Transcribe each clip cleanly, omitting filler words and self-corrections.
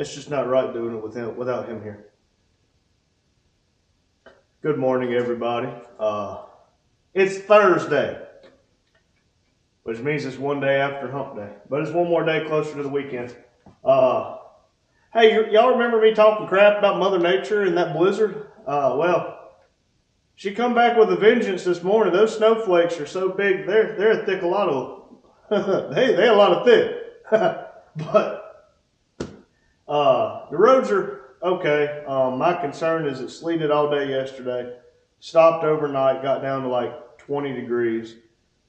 It's just not right doing it without him here. Good morning, everybody. It's Thursday, which means it's one day after hump day, but it's one more day closer to the weekend. Hey, y'all remember me talking crap about Mother Nature and that blizzard? Well, she come back with a vengeance this morning. Those snowflakes are so big, they're a thick a lot of, they a lot of thick. But the roads are okay. My concern is it sleeted all day yesterday, stopped overnight, got down to like 20 degrees,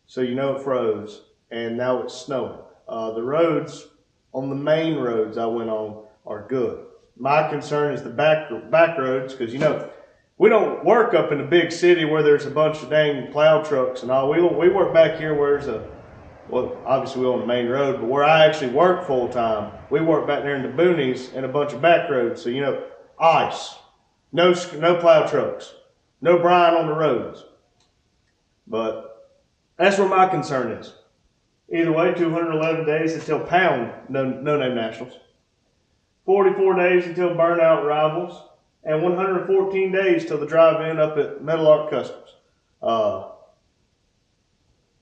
so you know it froze, and now it's snowing. The roads on the main roads I went on are good. My concern is the back roads, because you know we don't work up in a big city where there's a bunch of dang plow trucks and all. We work back here where there's well, obviously we're on the main road, but where I actually work full time, we work back there in the boonies and a bunch of back roads. So you know, ice, no plow trucks, no brine on the roads. But that's where my concern is. Either way, 211 days until Pound no-name nationals, 44 days until burnout rivals, and 114 days till the drive-in up at Metal Art Customs.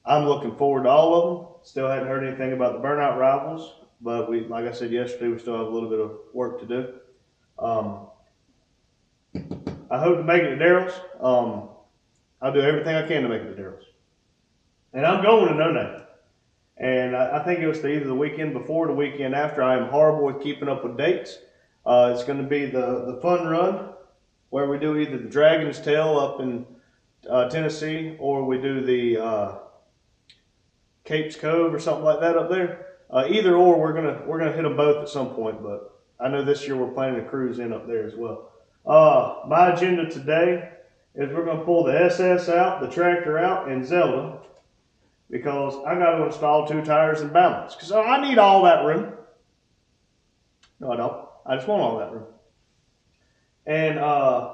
I'm looking forward to all of them. Still hadn't heard anything about the burnout rivals, but like I said yesterday, we still have a little bit of work to do. I hope to make it to Daryl's. I'll do everything I can to make it to Daryl's. And I'm going to No Name. And I think it was either the weekend before or the weekend after. I am horrible with keeping up with dates. It's going to be the fun run where we do either the Dragon's Tail up in Tennessee, or we do the Capes Cove or something like that up there. Either or, we're gonna hit them both at some point. But I know this year we're planning to cruise in up there as well. My agenda today is we're gonna pull the SS out, the tractor out, and Zelda, because I got to install 2 tires and balance. Because I need all that room. No, I don't. I just want all that room. And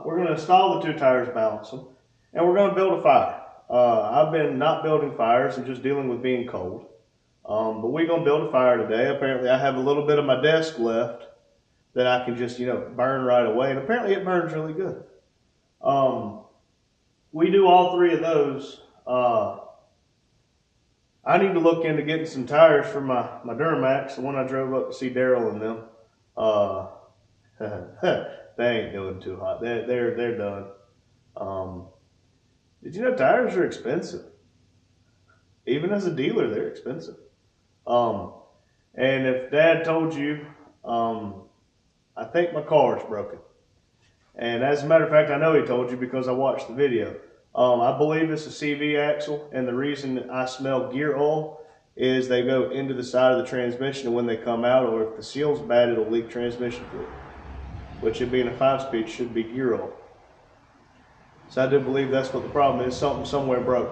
we're going to install the 2 tires, balance them, and we're going to build a fire. I've been not building fires and just dealing with being cold. But we're going to build a fire today. Apparently I have a little bit of my desk left that I can just, burn right away. And apparently it burns really good. We do all 3 of those. I need to look into getting some tires for my Duramax, the one I drove up to see Daryl and them. They ain't doing too hot. They're done. Did you know tires are expensive? Even as a dealer, they're expensive. And if Dad told you, I think my car is broken. And as a matter of fact, I know he told you because I watched the video. I believe it's a CV axle, and the reason I smell gear oil is they go into the side of the transmission, and when they come out, or if the seal's bad, it'll leak transmission fluid, which it being a 5-speed should be gear oil. So I do believe that's what the problem is. Something somewhere broke.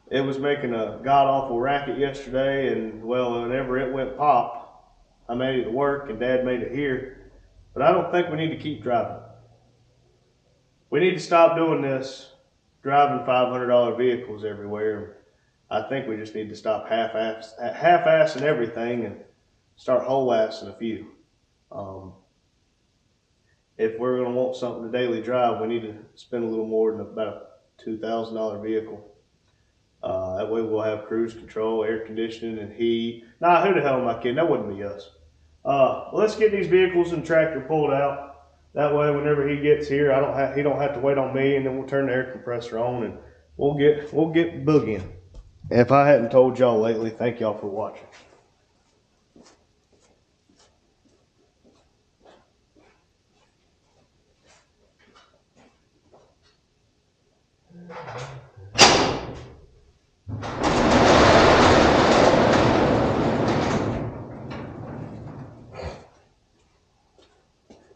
It was making a god-awful racket yesterday, and well, whenever it went pop, I made it to work, and Dad made it here. But I don't think we need to keep driving. We need to stop doing this, driving $500 vehicles everywhere. I think we just need to stop half-assing everything and start whole-assing a few. If we're going to want something to daily drive, we need to spend a little more than about a $2,000 vehicle. That way we'll have cruise control, air conditioning, and heat. Nah, who the hell am I kidding? That wouldn't be us. Let's get these vehicles and tractor pulled out. That way, whenever he gets here, he don't have to wait on me, and then we'll turn the air compressor on, and we'll get boogieing. If I hadn't told y'all lately, thank y'all for watching.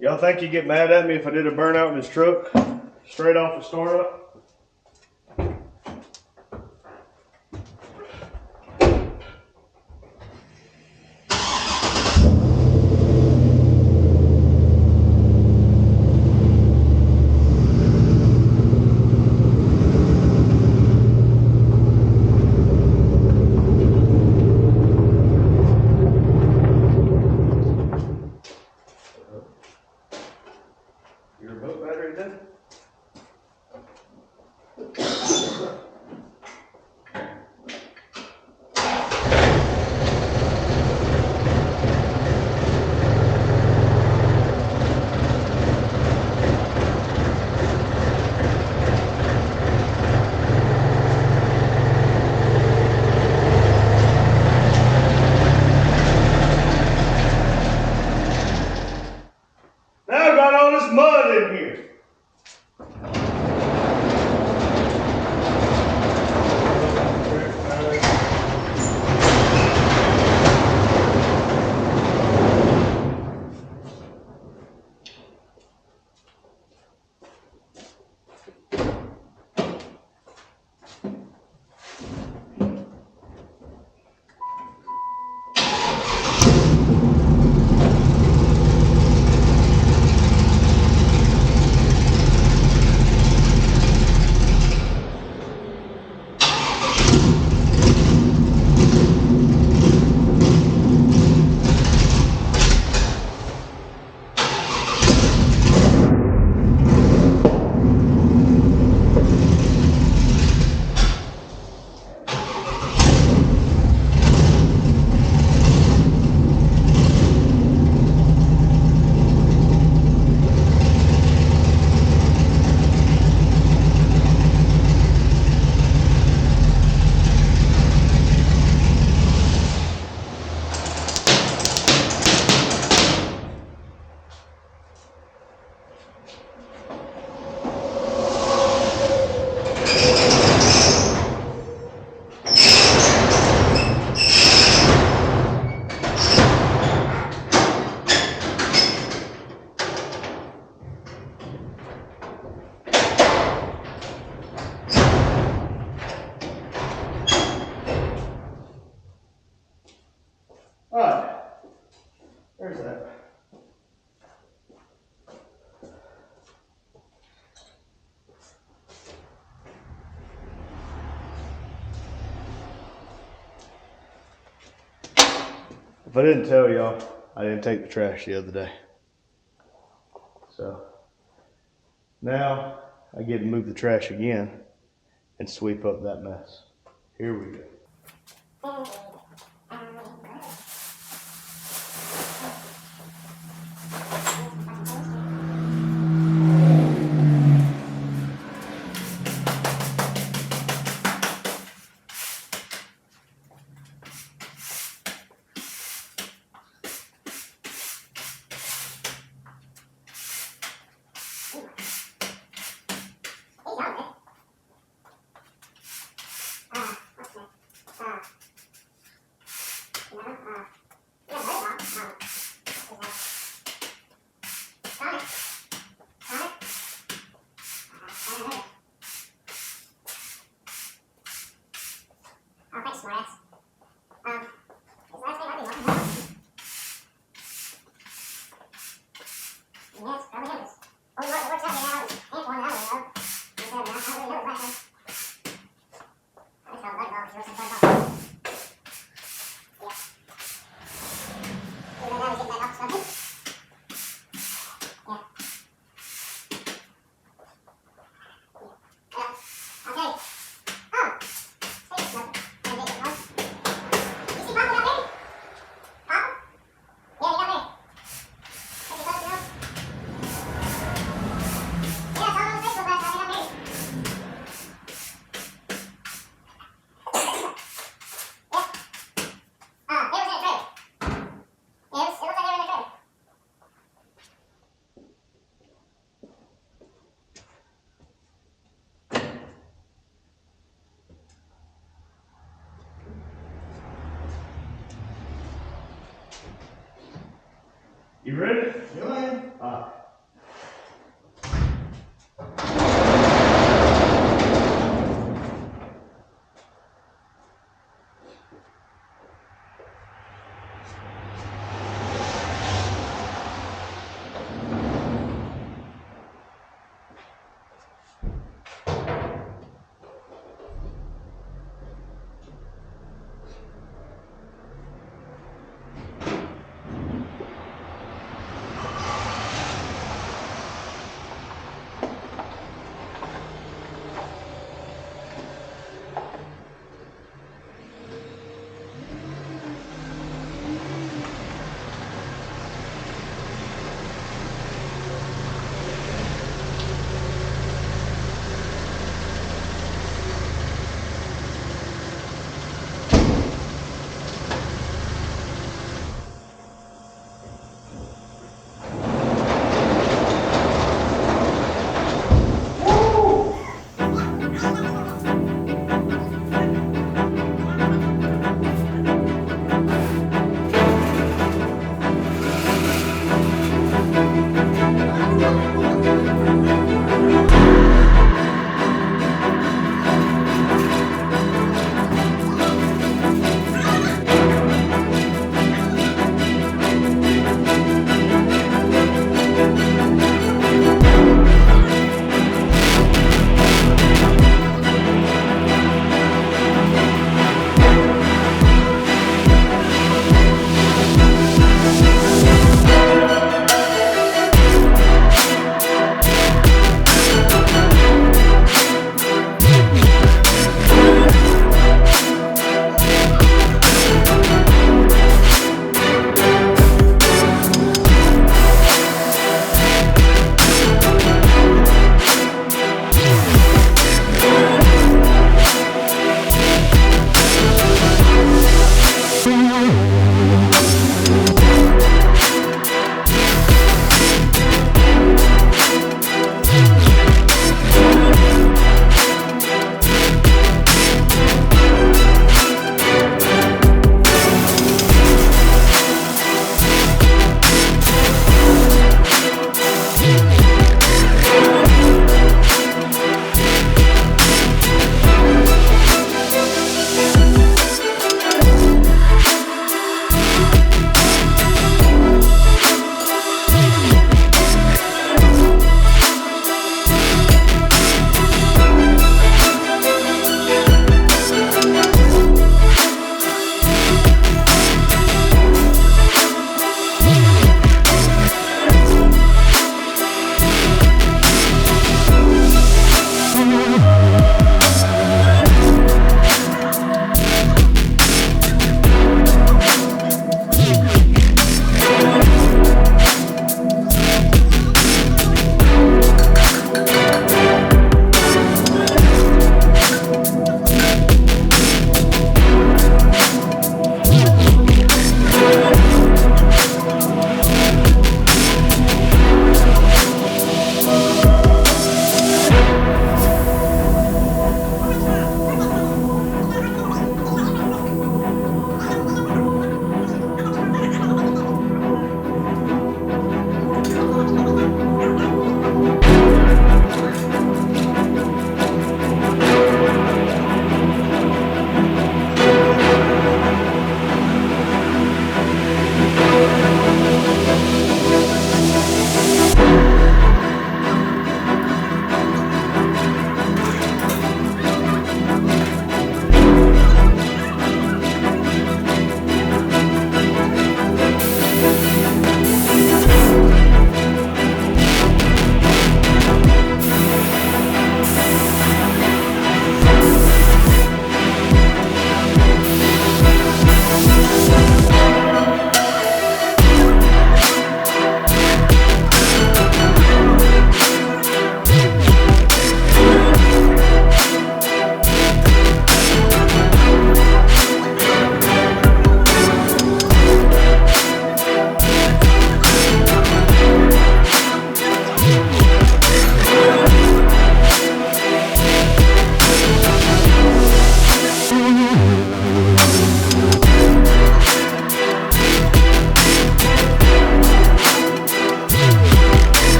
Y'all think you get mad at me if I did a burnout in this truck straight off the startup? There's that. If I didn't tell y'all, I didn't take the trash the other day. So now I get to move the trash again and sweep up that mess. Here we go. You ready? Go ahead.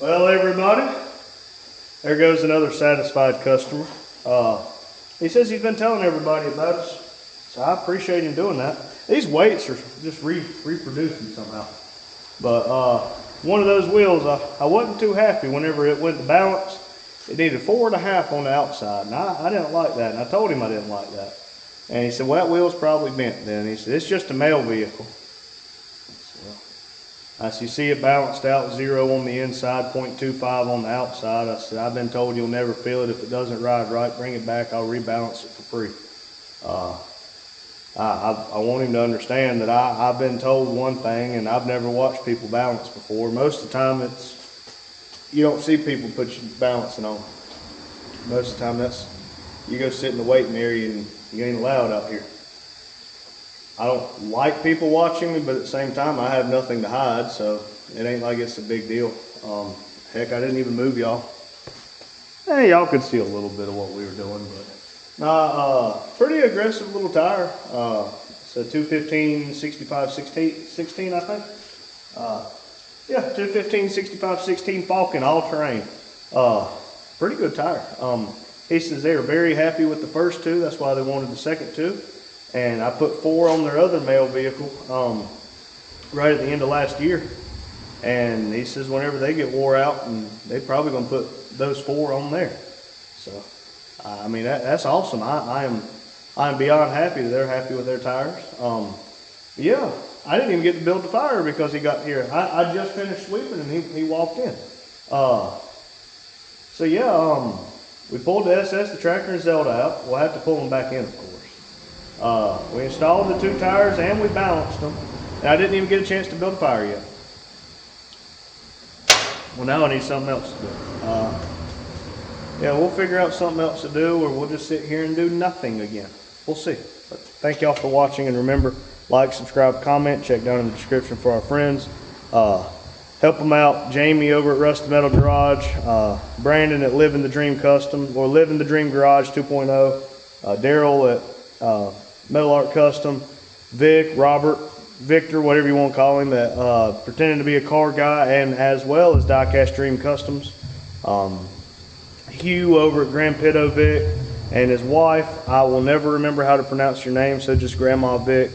Well, everybody, there goes another satisfied customer. He says he's been telling everybody about us, so I appreciate him doing that. These weights are just reproducing somehow. But one of those wheels, I wasn't too happy whenever it went to balance. It needed 4.5 on the outside, and I didn't like that, and I told him I didn't like that. And he said, well, that wheel's probably bent then. He said, it's just a mail vehicle. As you see, it balanced out 0 on the inside, 0.25 on the outside. I said, I've been told you'll never feel it. If it doesn't ride right, bring it back. I'll rebalance it for free. I want him to understand that I've been told one thing, and I've never watched people balance before. Most of the time, you don't see people put you balancing on. Most of the time, you go sit in the waiting area and you ain't allowed out here. I don't like people watching me, but at the same time, I have nothing to hide, so it ain't like it's a big deal. Heck, I didn't even move y'all. Hey, y'all could see a little bit of what we were doing, but pretty aggressive little tire. It's a 215 65 16, I think. Yeah, 215 65 16 Falcon all terrain. Pretty good tire. He says they were very happy with the first two. That's why they wanted the second two. And I put 4 on their other mail vehicle right at the end of last year. And he says whenever they get wore out, and they're probably going to put those 4 on there. So, I mean, that's awesome. I'm beyond happy that they're happy with their tires. Yeah, I didn't even get to build the fire because he got here. I just finished sweeping and he walked in. So yeah, we pulled the SS, the tractor, and Zelda out. We'll have to pull them back in, of course. We installed the 2 tires and we balanced them. And I didn't even get a chance to build a fire yet. Well, now I need something else to do. Yeah, we'll figure out something else to do, or we'll just sit here and do nothing again. We'll see. But thank y'all for watching, and remember, like, subscribe, comment, check down in the description for our friends. help them out. Jamie over at Rusty Metal Garage, Brandon at Living the Dream Custom, or Living the Dream Garage 2.0, Daryl at Metal Art Custom, Vic, Robert, Victor, whatever you want to call him, that pretending to be a car guy, and as well as Diecast Dream Customs. Hugh over at Grand Pitto Vic, and his wife. I will never remember how to pronounce your name, so just Grandma Vic.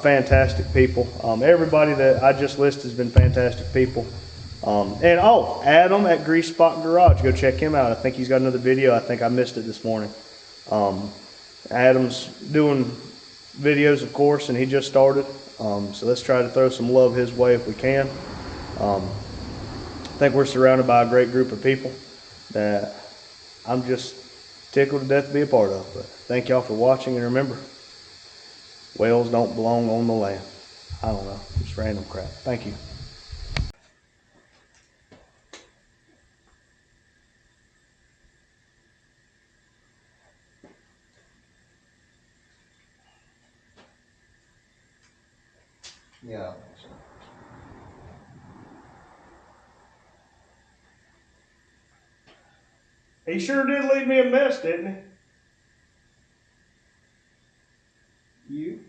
Fantastic people. Everybody that I just listed has been fantastic people. And oh, Adam at Grease Spot Garage, go check him out. I think he's got another video. I think I missed it this morning. Adam's doing videos, of course, and he just started. So let's try to throw some love his way if we can. I think we're surrounded by a great group of people that I'm just tickled to death to be a part of. But thank y'all for watching, and remember, whales don't belong on the land. I don't know, just random crap. Thank you. Yeah. He sure did leave me a mess, didn't he? You?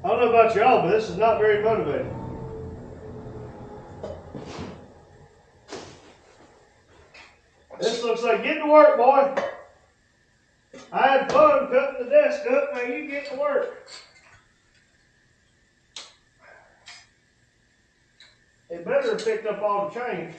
I don't know about y'all, but this is not very motivating. This looks like getting to work, boy. I had fun cutting the desk up, now you get to work. They better have picked up all the change.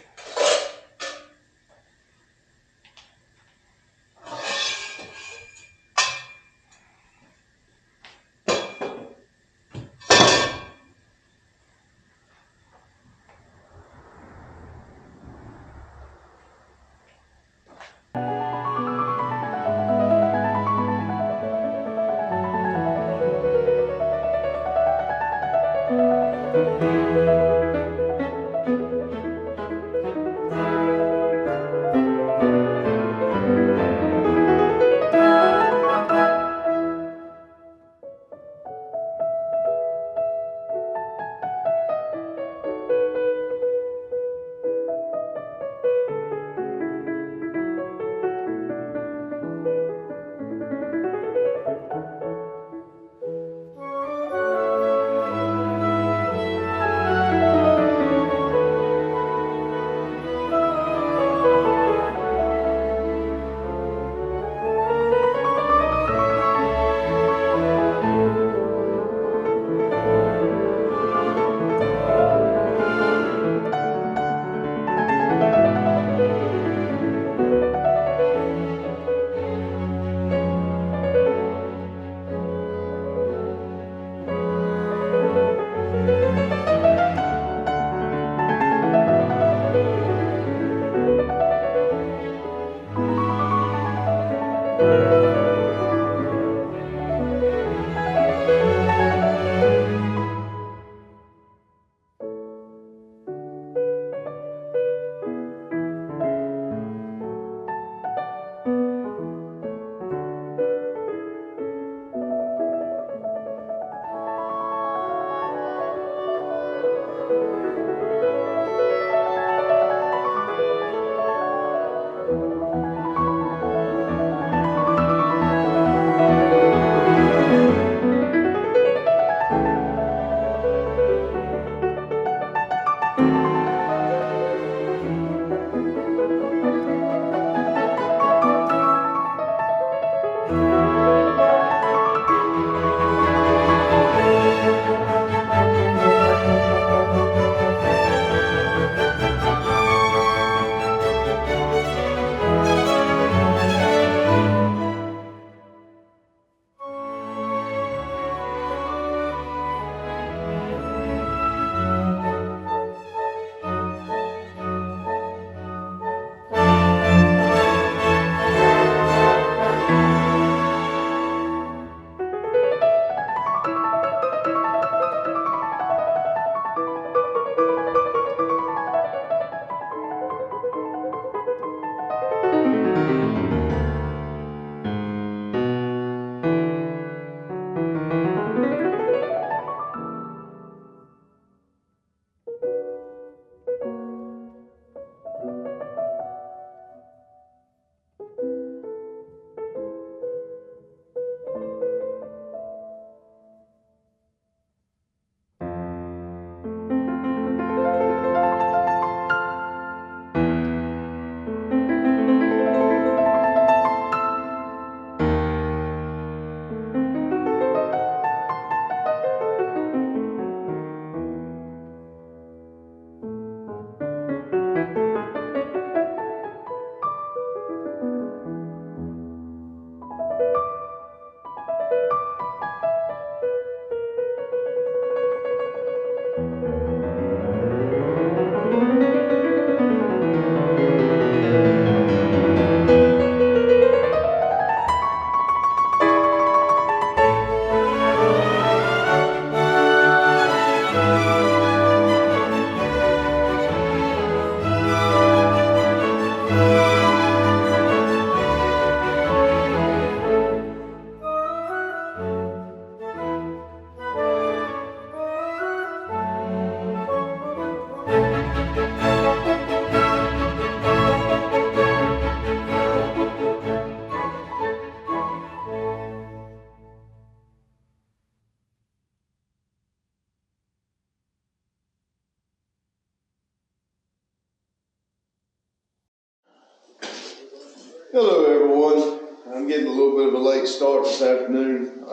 Hello everyone. I'm getting a little bit of a late start this afternoon.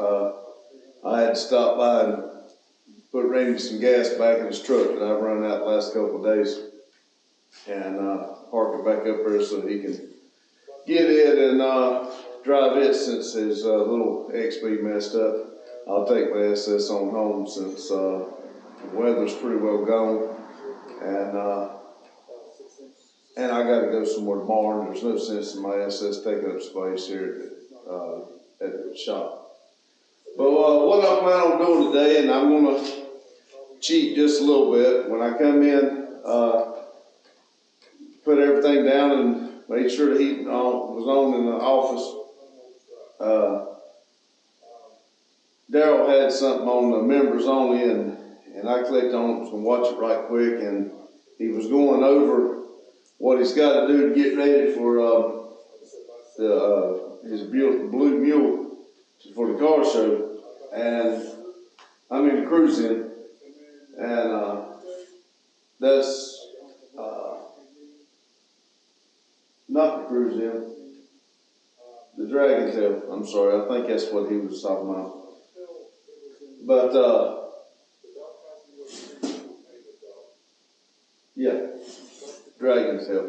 I had to stop by and put Randy some gas back in his truck that I've run out the last couple of days, and park it back up there so he can get it and drive it since his little XB messed up. I'll take my SS on home since the weather's pretty well gone, and I got to go somewhere tomorrow, and there's no sense in my SS taking up space here at the shop. But what I plan on doing today, and I'm going to cheat just a little bit. When I come in, put everything down and made sure the heat was on in the office. Daryl had something on the members only, and I clicked on it, was going to watch it right quick, and he was going over what he's got to do to get ready for his Blue Mule for the car show, and I'm in the cruise in, and that's not the cruise in, the Dragon Tail. I'm sorry, I think that's what he was talking about. But yeah, Dragon Tail.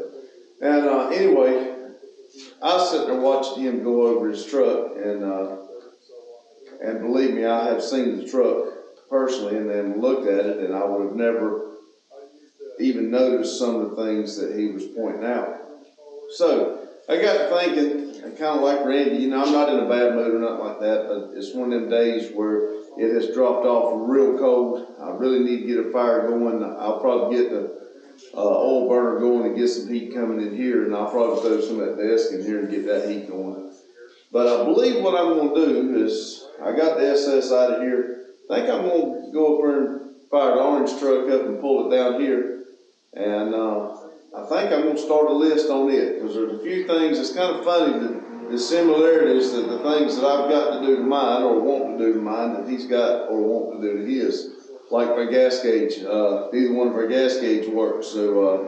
And anyway, I was sitting there watching him go over his truck, and believe me, I have seen the truck personally and then looked at it, and I would have never even noticed some of the things that he was pointing out. So I got thinking, and kind of like Randy, I'm not in a bad mood or nothing like that, but it's one of them days where it has dropped off real cold. I really need to get a fire going. I'll probably get the oil burner going and get some heat coming in here, and I'll probably throw some at the desk in here and get that heat going. But I believe what I'm going to do is, I got the SS out of here. I think I'm going to go up there and fire the orange truck up and pull it down here. And I think I'm going to start a list on it, because there's a few things that's kind of funny, the similarities that the things that I've got to do to mine or want to do to mine that he's got or want to do to his. Like my gas gauge, neither one of our gas gauge works. So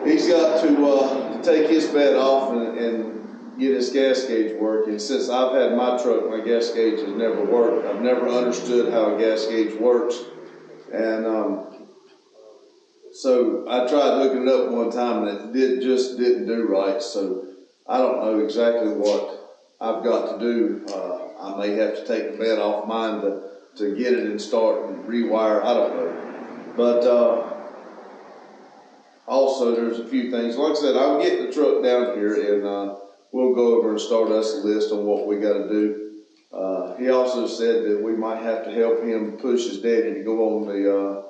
he's got to take his bed off and get his gas gauge working. Since I've had my truck, my gas gauge has never worked. I've never understood how a gas gauge works. And so I tried hooking it up one time and it just didn't do right. So I don't know exactly what I've got to do. I may have to take the bed off mine to get it and start and rewire. I don't know. But also there's a few things. Like I said, I'll get the truck down here and we'll go over and start us a list on what we got to do. He also said that we might have to help him push his daddy to go on the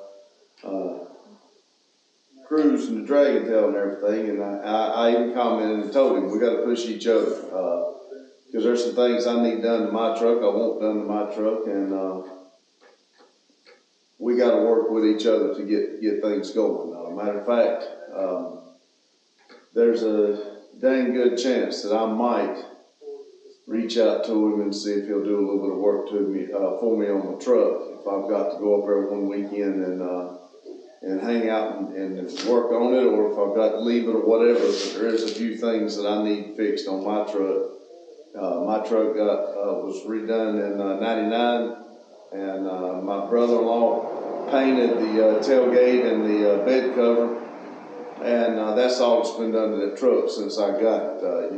cruise and the Dragon Tail and everything. And I even commented and told him we got to push each other, because there's some things I need done to my truck, I want done to my truck, and we got to work with each other to get things going. Matter of fact, there's a dang good chance that I might reach out to him and see if he'll do a little bit of work to me for me on my truck. If I've got to go up there one weekend and hang out and work on it, or if I've got to leave it or whatever. But there is a few things that I need fixed on my truck. My truck was redone in '99, and my brother-in-law painted the tailgate and the bed cover. And that's all that's been done to that truck since I got it.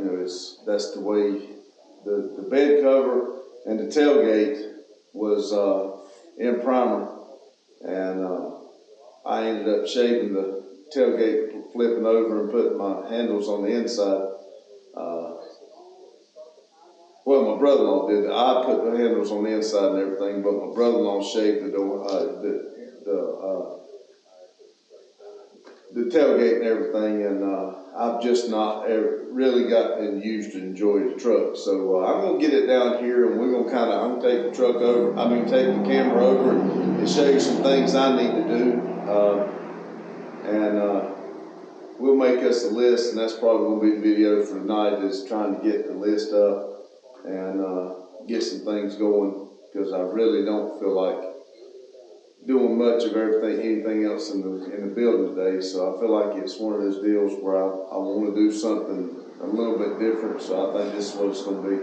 That's the way the bed cover and the tailgate was in primer, and I ended up shaving the tailgate, flipping over and putting my handles on the inside. Well, my brother-in-law did that. I put the handles on the inside and everything, but my brother-in-law shaved the door, the tailgate and everything, and I've just not ever really gotten used to enjoy the truck. So I'm gonna get it down here, and we're gonna I'm gonna take the truck over. Take the camera over and show you some things I need to do, and we'll make us a list, and that's probably gonna be the video for tonight, is trying to get the list up and get some things going, because I really don't feel like doing much of anything else in the building today. So I feel like it's one of those deals where I want to do something a little bit different, so I think this is what it's gonna be.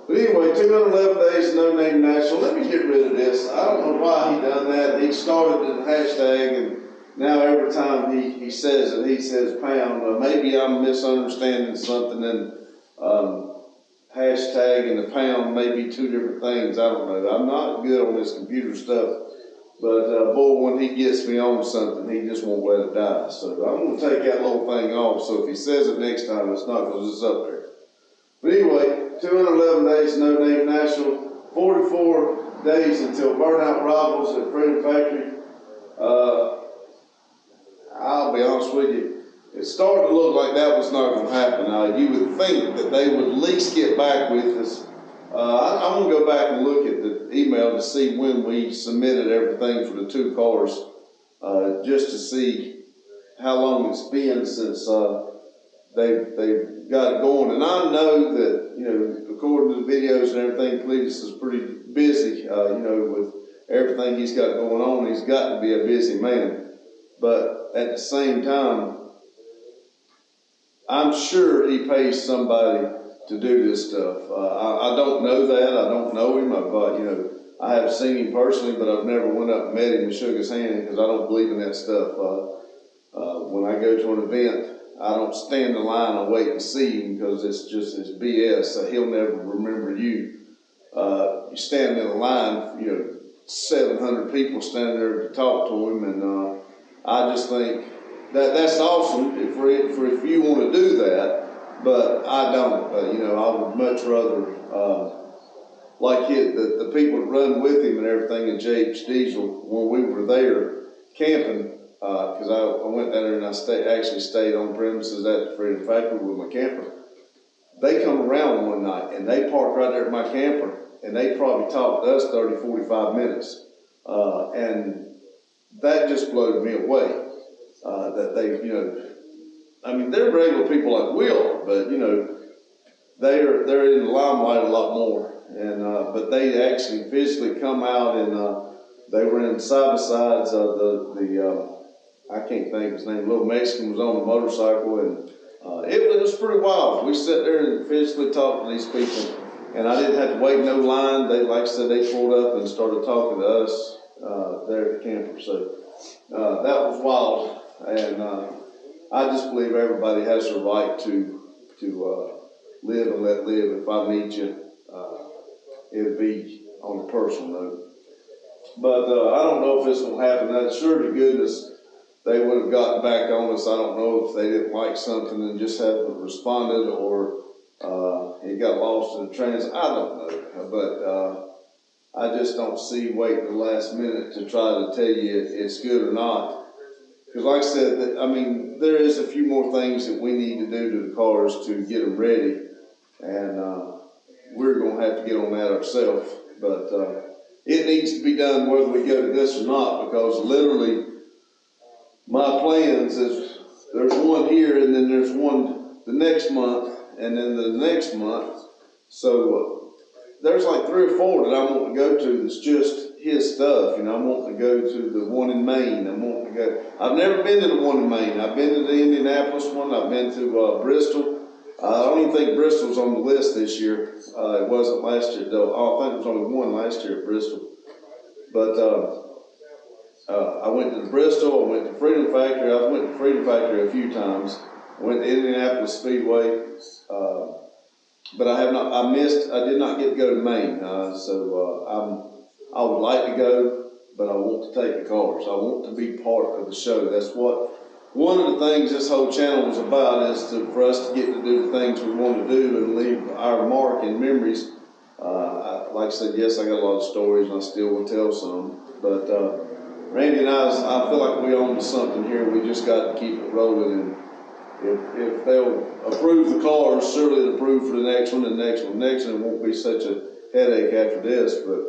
But anyway, 211 days, no name national. Let me get rid of this. I don't know why he done that. He started the hashtag, and now every time he says it, he says pound. Maybe I'm misunderstanding something, and hashtag and the pound may be two different things. I don't know. I'm not good on this computer stuff, but boy, when he gets me on something, he just won't let it die. So I'm gonna take that little thing off. So if he says it next time, it's not because it's up there. But anyway, 211 days, no name national, 44 days until burnout rivals at Freedom Factory. I'll be honest with you, it started to look like that was not going to happen. You would think that they would at least get back with us. I'm going to go back and look at the email to see when we submitted everything for the two cars, just to see how long it's been since they've got it going. And I know that, according to the videos and everything, Cletus is pretty busy, with everything he's got going on. He's got to be a busy man. But at the same time, I'm sure he pays somebody to do this stuff. I don't know that. I don't know him. I have seen him personally, but I've never went up and met him and shook his hand because I don't believe in that stuff. When I go to an event, I don't stand in line and wait and see him because it's BS. He'll never remember you. You stand in a line, 700 people standing there to talk to him, and I just think that's awesome if you want to do that, but I don't. I would much rather like the people that run with him and everything in JH Diesel when we were there camping, because I went down there and I actually stayed on premises at the Freedom Factory with my camper. They come around one night and they parked right there at my camper, and they probably talked to us 30, 45 minutes, and that just blew me away. That they, they're regular people like we are, but they're in the limelight a lot more. And but they actually physically come out, and they were in side by sides of the I can't think of his name. Little Mexican was on the motorcycle, and it was pretty wild. We sat there and physically talked to these people, and I didn't have to wait no line. They, like I said, they pulled up and started talking to us there at the camper. So that was wild. And I just believe everybody has the right to live and let live. If I meet you, it'll be on a personal note. But I don't know if this will happen. I'm sure to goodness they would have gotten back on us. I don't know if they didn't like something and just haven't responded, or it got lost in the transit. I don't know. But I just don't see waiting the last minute to try to tell you it's good or not. Because like I said, there is a few more things that we need to do to the cars to get them ready, and we're going to have to get on that ourselves. But it needs to be done whether we go to this or not, because literally my plans is there's one here, and then there's one the next month, and then the next month. So there's like 3 or 4 that I want to go to that's just his stuff. I'm wanting to go to the one in Maine. I've never been to the one in Maine. I've been to the Indianapolis one. I've been to Bristol. I don't even think Bristol's on the list this year. It wasn't last year though. I think there was only one last year at Bristol. But I went to Bristol. I went to Freedom Factory. I've went to Freedom Factory a few times. I went to Indianapolis Speedway. But I have not. I did not get to go to Maine. I would like to go, but I want to take the cars. I want to be part of the show. That's what one of the things this whole channel is about, is for us to get to do the things we want to do and leave our mark and memories. Like I said, yes, I got a lot of stories, and I still will tell some. But Randy and I feel like we own something here. We just got to keep it rolling. And if they'll approve the cars, surely they'll approve for the next one, and the next one, next one. It won't be such a headache after this, but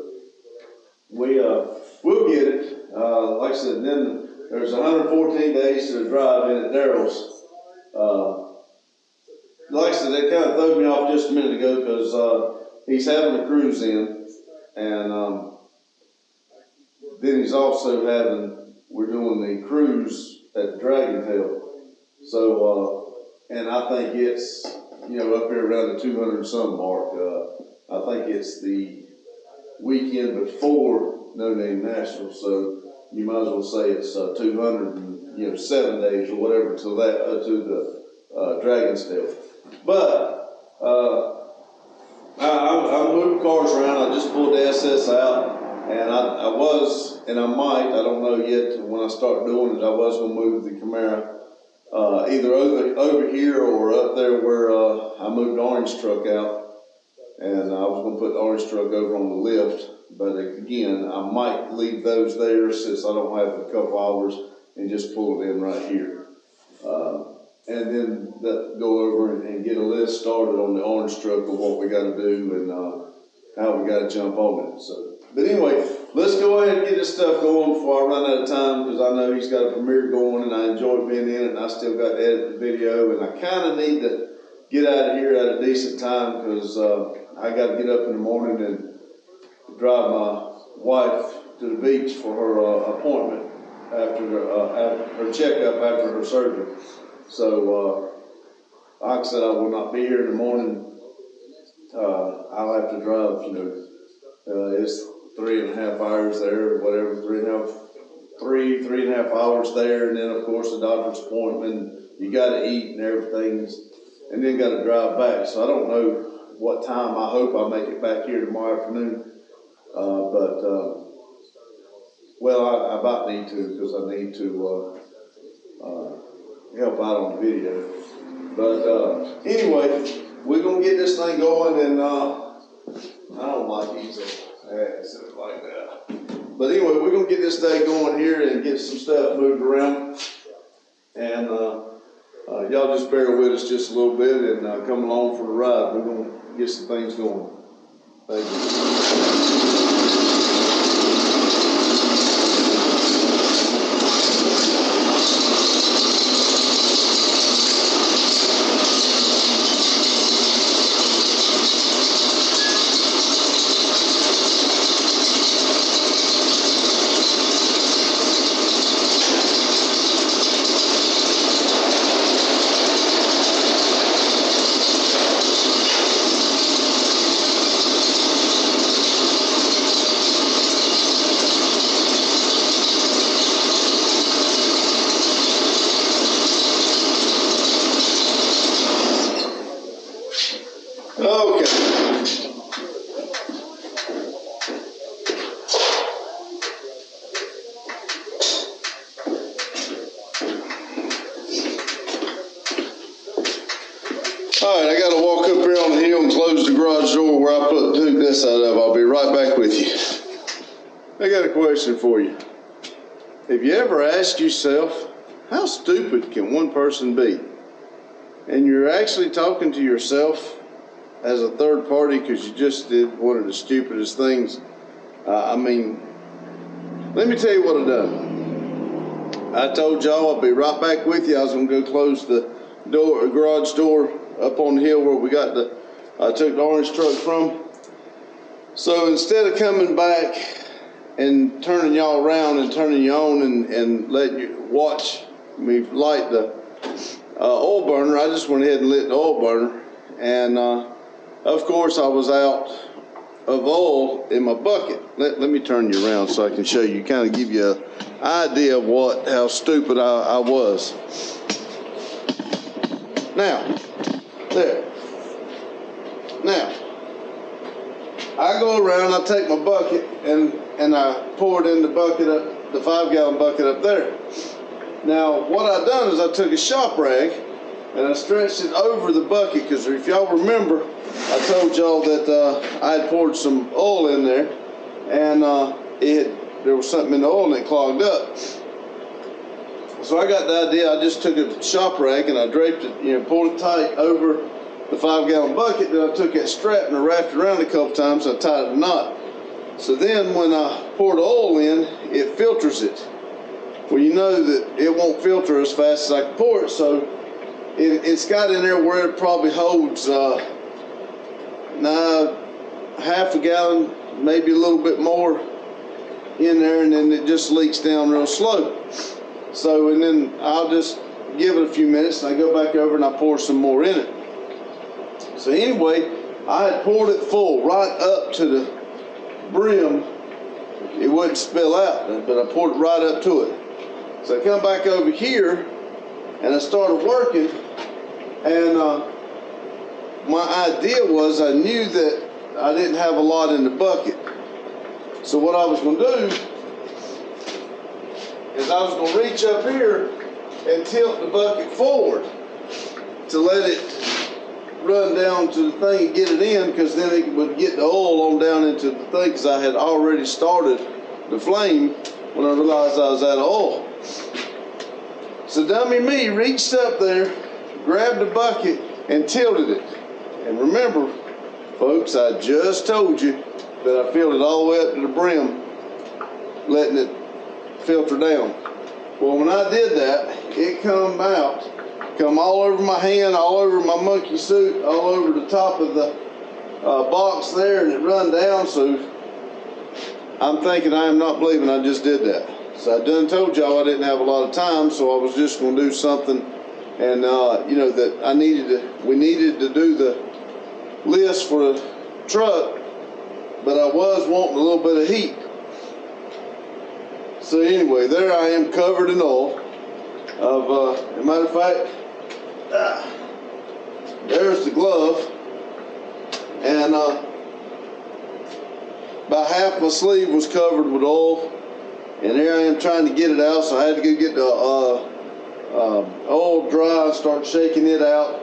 we'll get it. Like I said, then there's 114 days to the drive-in at Daryl's. Like I said, that kind of threw me off just a minute ago, because he's having a cruise in, and then he's also we're doing the cruise at Dragon Tail. So, and I think it's you know, up here around the 200 and some mark. I think it's the weekend before No Name National, so you might as well say it's 207 days or whatever till that to the Dragon's Tail. But I'm moving cars around. I just pulled the SS out, and I was, and I might, I don't know yet. When I start doing it, I was gonna move the Camaro either over here or up there where I moved the orange truck out, and I was gonna put the orange truck over on the lift. But again, I might leave those there since I don't have a couple hours and just pull it in right here. And then go over and get a list started on the orange truck of what we got to do and how we got to jump on it. So, but anyway, let's go ahead and get this stuff going before I run out of time, because I know he's got a premiere going and I enjoy being in it, and I still got to edit the video, and I kind of need to get out of here at a decent time because I got to get up in the morning and drive my wife to the beach for her appointment after her checkup after her surgery. So, like I said, I will not be here in the morning. I'll have to drive, you know, it's 3.5 hours there, or whatever, three and a half hours there, and then of course the doctor's appointment, you gotta eat and everything, and then gotta drive back. So I don't know what time. I hope I make it back here tomorrow afternoon. Well, I about need to, because I need to help out on the video. But anyway, we're gonna get this thing going, and I don't like using it like that. But anyway, we're gonna get this day going here and get some stuff moved around, and y'all just bear with us just a little bit and come along for the ride. We're gonna get some things going. Thank you. All right, I got to walk up here on the hill and close the garage door where I took this out of. I'll be right back with you. I got a question for you. Have you ever asked yourself, how stupid can one person be? And you're actually talking to yourself as a third party because you just did one of the stupidest things. I mean, let me tell you what I done. I told y'all I'll be right back with you. I was going to go close the garage door up on the hill where I took the orange truck from. So instead of coming back and turning y'all around and turning you on and letting you watch me light the oil burner, I just went ahead and lit the oil burner. And of course I was out of oil in my bucket. Let me turn you around so I can show you, kind of give you an idea of how stupid I was. Now, there. Now, I go around, I take my bucket, and I pour it in the bucket up, the 5-gallon bucket up there. Now, what I done is I took a shop rag and I stretched it over the bucket, because if y'all remember, I told y'all that I had poured some oil in there, and there was something in the oil and it clogged up. So I got the idea. I just took a shop rag and I draped it, pulled it tight over the 5-gallon bucket. Then I took that strap and I wrapped it around a couple times. I tied a knot. So then when I pour the oil in, it filters it. Well, you know that it won't filter as fast as I can pour it, so it's got in there where it probably holds half a gallon, maybe a little bit more in there, and then it just leaks down real slow. So, and then I'll just give it a few minutes and I go back over and I pour some more in it. So anyway, I had poured it full right up to the brim. It wouldn't spill out, but I poured it right up to it. So I come back over here and I started working, and my idea was I knew that I didn't have a lot in the bucket. So what I was going to do is I was going to reach up here and tilt the bucket forward to let it run down to the thing and get it in, because then it would get the oil on down into the thing, because I had already started the flame when I realized I was out of oil. So dummy me reached up there, grabbed the bucket, and tilted it. And remember, folks, I just told you that I filled it all the way up to the brim, letting it filter down. Well, when I did that, it come all over my hand, all over my monkey suit, all over the top of the box there, and it run down. So I'm thinking, I am not believing I just did that. So I done told y'all I didn't have a lot of time, so I was just going to do something, and you know, that we needed to do the list for the truck, but I was wanting a little bit of heat. So anyway, there I am, covered in oil. As a matter of fact, there's the glove, and about half my sleeve was covered with oil, and here I am trying to get it out. So I had to go get the oil dry and start shaking it out,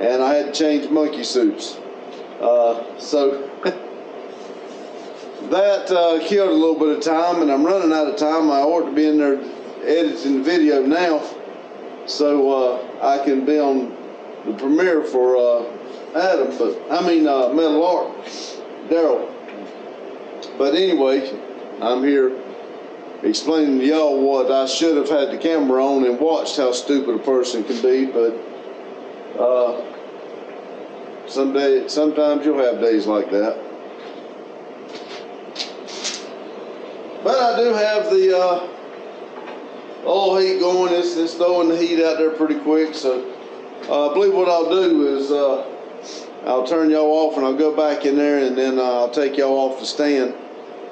and I had to change monkey suits. So that killed a little bit of time, and I'm running out of time. I ought to be in there editing the video now, so I can be on the premiere for Adam, Metal Art, Daryl. But anyway, I'm here explaining to y'all what I should have had the camera on and watched how stupid a person can be, but sometimes you'll have days like that. But I do have the oil heat going. It's throwing the heat out there pretty quick, so I believe what I'll do is I'll turn y'all off, and I'll go back in there, and then I'll take y'all off the stand,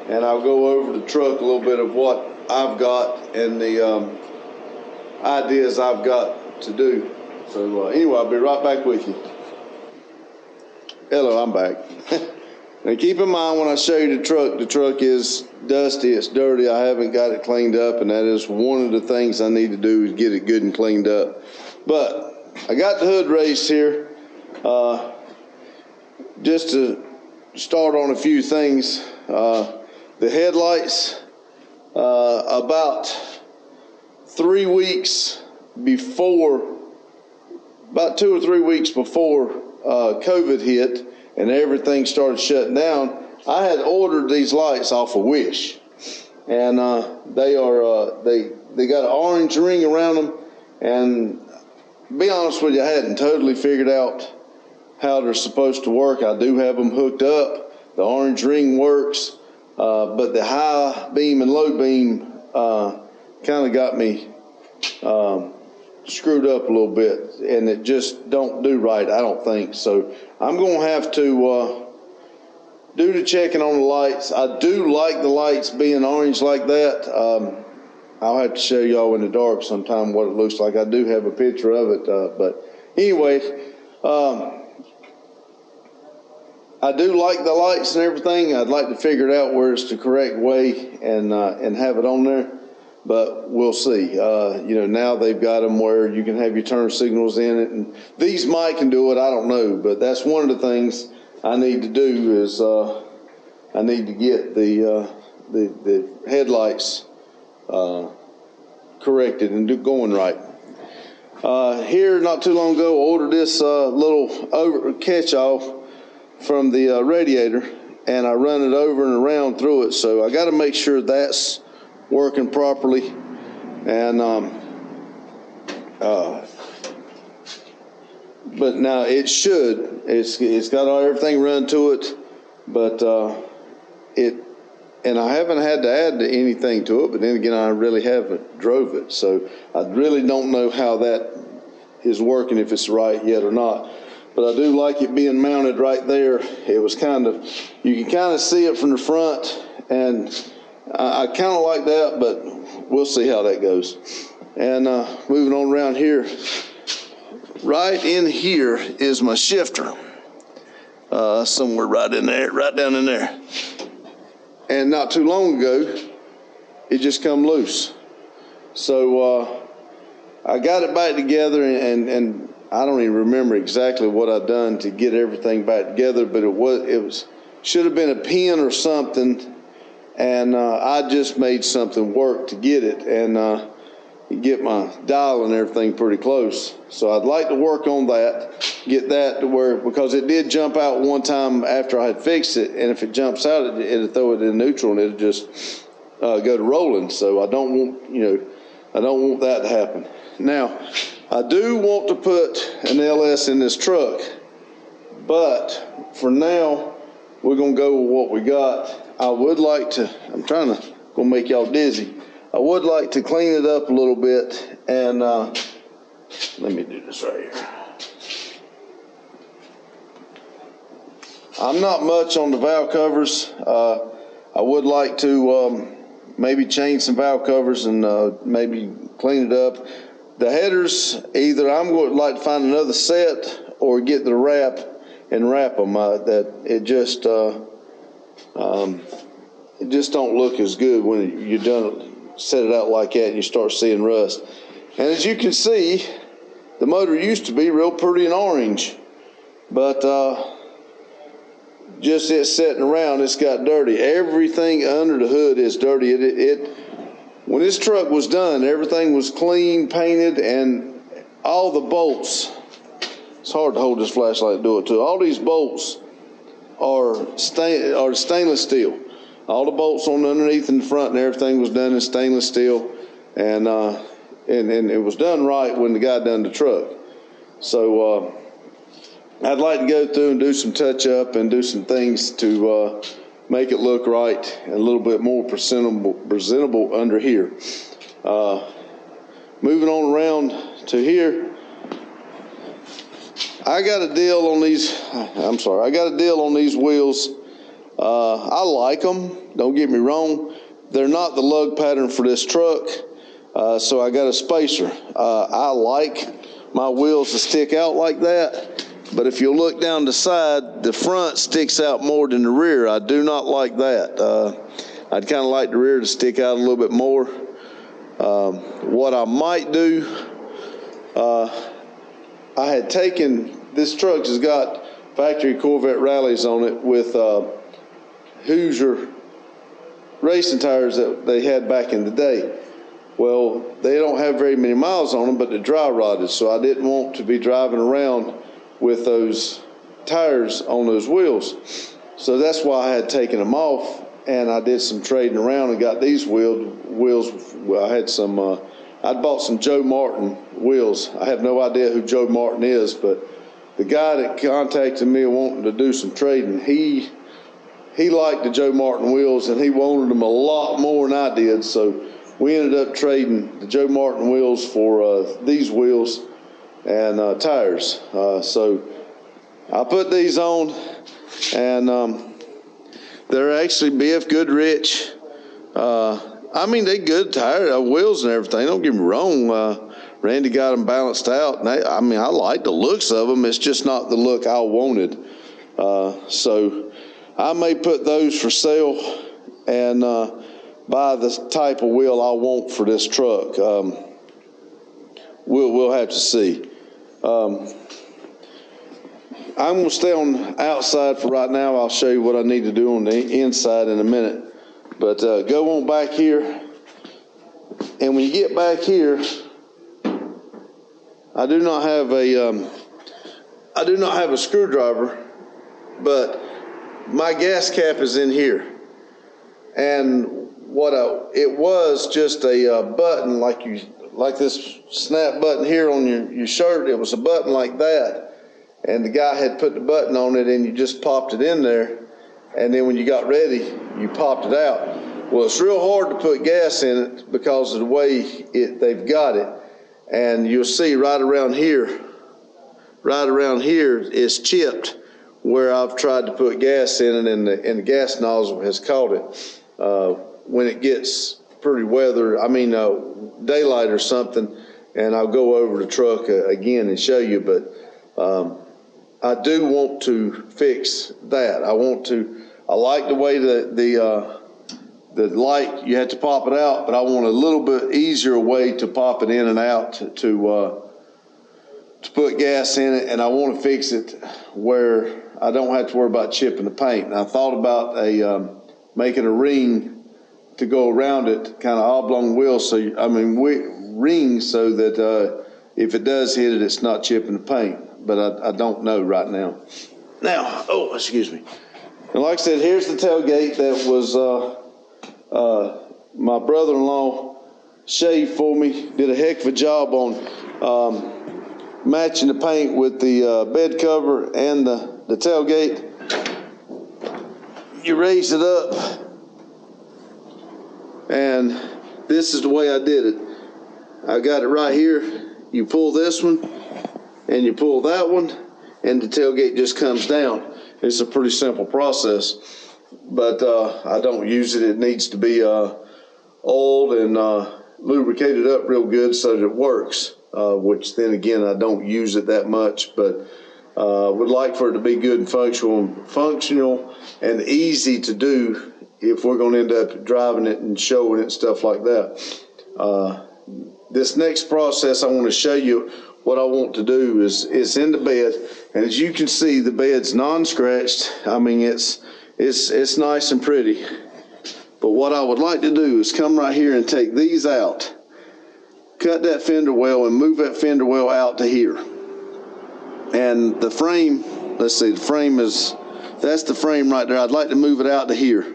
and I'll go over the truck a little bit of what I've got and the ideas I've got to do. So anyway, I'll be right back with you. Hello, I'm back. Now keep in mind, when I show you the truck is dusty, it's dirty, I haven't got it cleaned up, and that is one of the things I need to do, is get it good and cleaned up. But I got the hood raised here. Just to start on a few things, the headlights, about 3 weeks before, about 2 or 3 weeks before COVID hit and everything started shutting down, I had ordered these lights off of Wish, and they got an orange ring around them, and to be honest with you, I hadn't totally figured out how they're supposed to work. I do have them hooked up. The orange ring works, but the high beam and low beam kind of got me screwed up a little bit, and it just don't do right, I don't think. So I'm going to have to do the checking on the lights. I do like the lights being orange like that. I'll have to show y'all in the dark sometime what it looks like. I do have a picture of it, but anyway, I do like the lights and everything. I'd like to figure out where it's the correct way and have it on there, but we'll see. You know, now they've got them where you can have your turn signals in it, and these might can do it, I don't know, but that's one of the things I need to do is I need to get the headlights corrected and going right. Here not too long ago, I ordered this little catch-off from the radiator, and I run it over and around through it, so I got to make sure that's working properly. And but now it should, it's got everything run to it, but and I haven't had to add anything to it, but then again, I really haven't drove it, so I really don't know how that is working, if it's right yet or not. but I do like it being mounted right there. It was you can kind of see it from the front, and I kind of like that, but we'll see how that goes. And moving on around here, right in here is my shifter. Somewhere right in there, right down in there. And not too long ago, it just come loose. So I got it back together, and I don't even remember exactly what I done to get everything back together, but it should have been a pin or something, and I just made something work to get it, and get my dial and everything pretty close. So I'd like to work on that, get that to where, because it did jump out one time after I had fixed it, and if it jumps out, it'll throw it in neutral and it'll just go to rolling. So I don't want that to happen. Now, I do want to put an LS in this truck, but for now, we're gonna go with what we got. I would like to, gonna make y'all dizzy. I would like to clean it up a little bit, and let me do this right here. I'm not much on the valve covers. I would like to maybe change some valve covers and maybe clean it up. The headers, either I'm going to like to find another set or get the wrap and wrap them. It just don't look as good when you're done. Set it out like that and you start seeing rust. And as you can see, the motor used to be real pretty and orange, but just it sitting around, it's got dirty. Everything under the hood is dirty. When this truck was done, everything was clean, painted, and all the bolts, it's hard to hold this flashlight and do it too. All these bolts are stainless steel. All the bolts on underneath and the front and everything was done in stainless steel, and it was done right when the guy done the truck. So I'd like to go through and do some touch up and do some things to make it look right and a little bit more presentable under here. Moving on around to here, I got a deal on these wheels. I like them, don't get me wrong. They're not the lug pattern for this truck, so I got a spacer. I like my wheels to stick out like that, but if you look down the side, the front sticks out more than the rear. I do not like that. I'd kind of like the rear to stick out a little bit more. What I might do, I had taken, this truck has got factory Corvette rallies on it with Hoosier racing tires that they had back in the day. Well, they don't have very many miles on them, but they're dry rotted, so I didn't want to be driving around with those tires on those wheels. So that's why I had taken them off, and I did some trading around and got these wheels. I had some, I'd bought some Joe Martin wheels. I have no idea who Joe Martin is, but the guy that contacted me wanting to do some trading, he liked the Joe Martin wheels, and he wanted them a lot more than I did. So we ended up trading the Joe Martin wheels for these wheels and tires. So I put these on, and they're actually BF Goodrich. I mean, they good tire wheels and everything. Don't get me wrong. Randy got them balanced out, and I like the looks of them. It's just not the look I wanted. So I may put those for sale and buy the type of wheel I want for this truck. We'll have to see. I'm going to stay on outside for right now. I'll show you what I need to do on the inside in a minute. But go on back here, and when you get back here, I do not have a screwdriver, but my gas cap is in here, and it was just a button like this snap button here on your shirt. It was a button like that, and the guy had put the button on it, and you just popped it in there, and then when you got ready, you popped it out. Well, it's real hard to put gas in it because of the way they've got it, and you'll see right around here right around here is chipped where I've tried to put gas in it, and the gas nozzle has caught it. When it gets pretty daylight or something, and I'll go over the truck again and show you, but I do want to fix that. I like the way the light, you have to pop it out, but I want a little bit easier way to pop it in and out to put gas in it, and I want to fix it where I don't have to worry about chipping the paint. And I thought about making a ring to go around it, kind of oblong wheel, rings so that if it does hit it, it's not chipping the paint. But I don't know right now. Now, excuse me. And like I said, here's the tailgate that was my brother-in-law shaved for me. Did a heck of a job on matching the paint with the bed cover and the tailgate. You raise it up, and this is the way I did it. I got it right here. You pull this one, and you pull that one, and the tailgate just comes down. It's a pretty simple process, but I don't use it. It needs to be oiled and lubricated up real good so that it works, which then again, I don't use it that much, but would like for it to be good and functional and easy to do if we're going to end up driving it and showing it and stuff like that. This next process, I want to show you what I want to do is in the bed, and as you can see, the bed's non-scratched. I mean, it's nice and pretty. But what I would like to do is come right here and take these out, cut that fender well, and move that fender well out to here. And the frame, let's see, that's the frame right there. I'd like to move it out to here.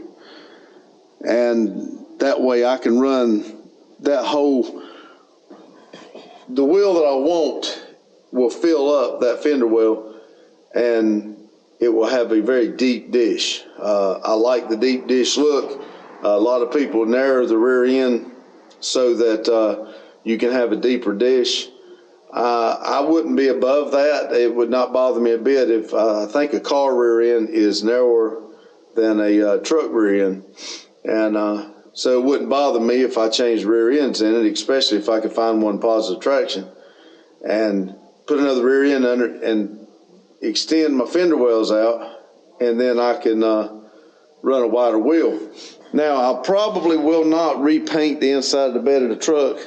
And that way I can run that the wheel that I want will fill up that fender well, and it will have a very deep dish. I like the deep dish look. A lot of people narrow the rear end so that you can have a deeper dish. I wouldn't be above that. It would not bother me a bit if I think a car rear end is narrower than a truck rear end. And so it wouldn't bother me if I changed rear ends in it, especially if I could find one positive traction and put another rear end under it and extend my fender wells out, and then I can run a wider wheel. Now, I probably will not repaint the inside of the bed of the truck.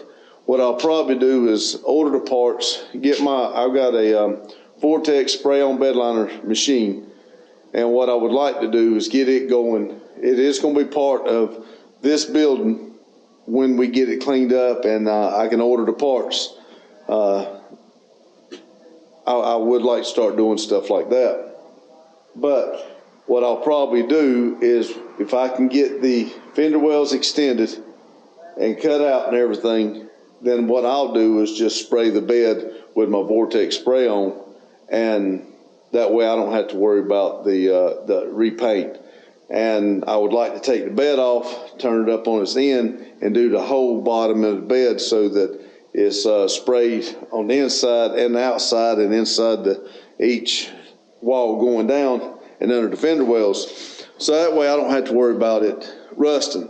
What I'll probably do is order the parts, I've got a Vortex spray-on bedliner machine, and what I would like to do is get it going. It is going to be part of this building when we get it cleaned up, and I can order the parts. I would like to start doing stuff like that. But what I'll probably do is, if I can get the fender wells extended and cut out and everything, then what I'll do is just spray the bed with my Vortex spray on, and that way I don't have to worry about the repaint. And I would like to take the bed off, turn it up on its end, and do the whole bottom of the bed so that it's sprayed on the inside and the outside and inside each wall going down and under the fender wells. So that way I don't have to worry about it rusting.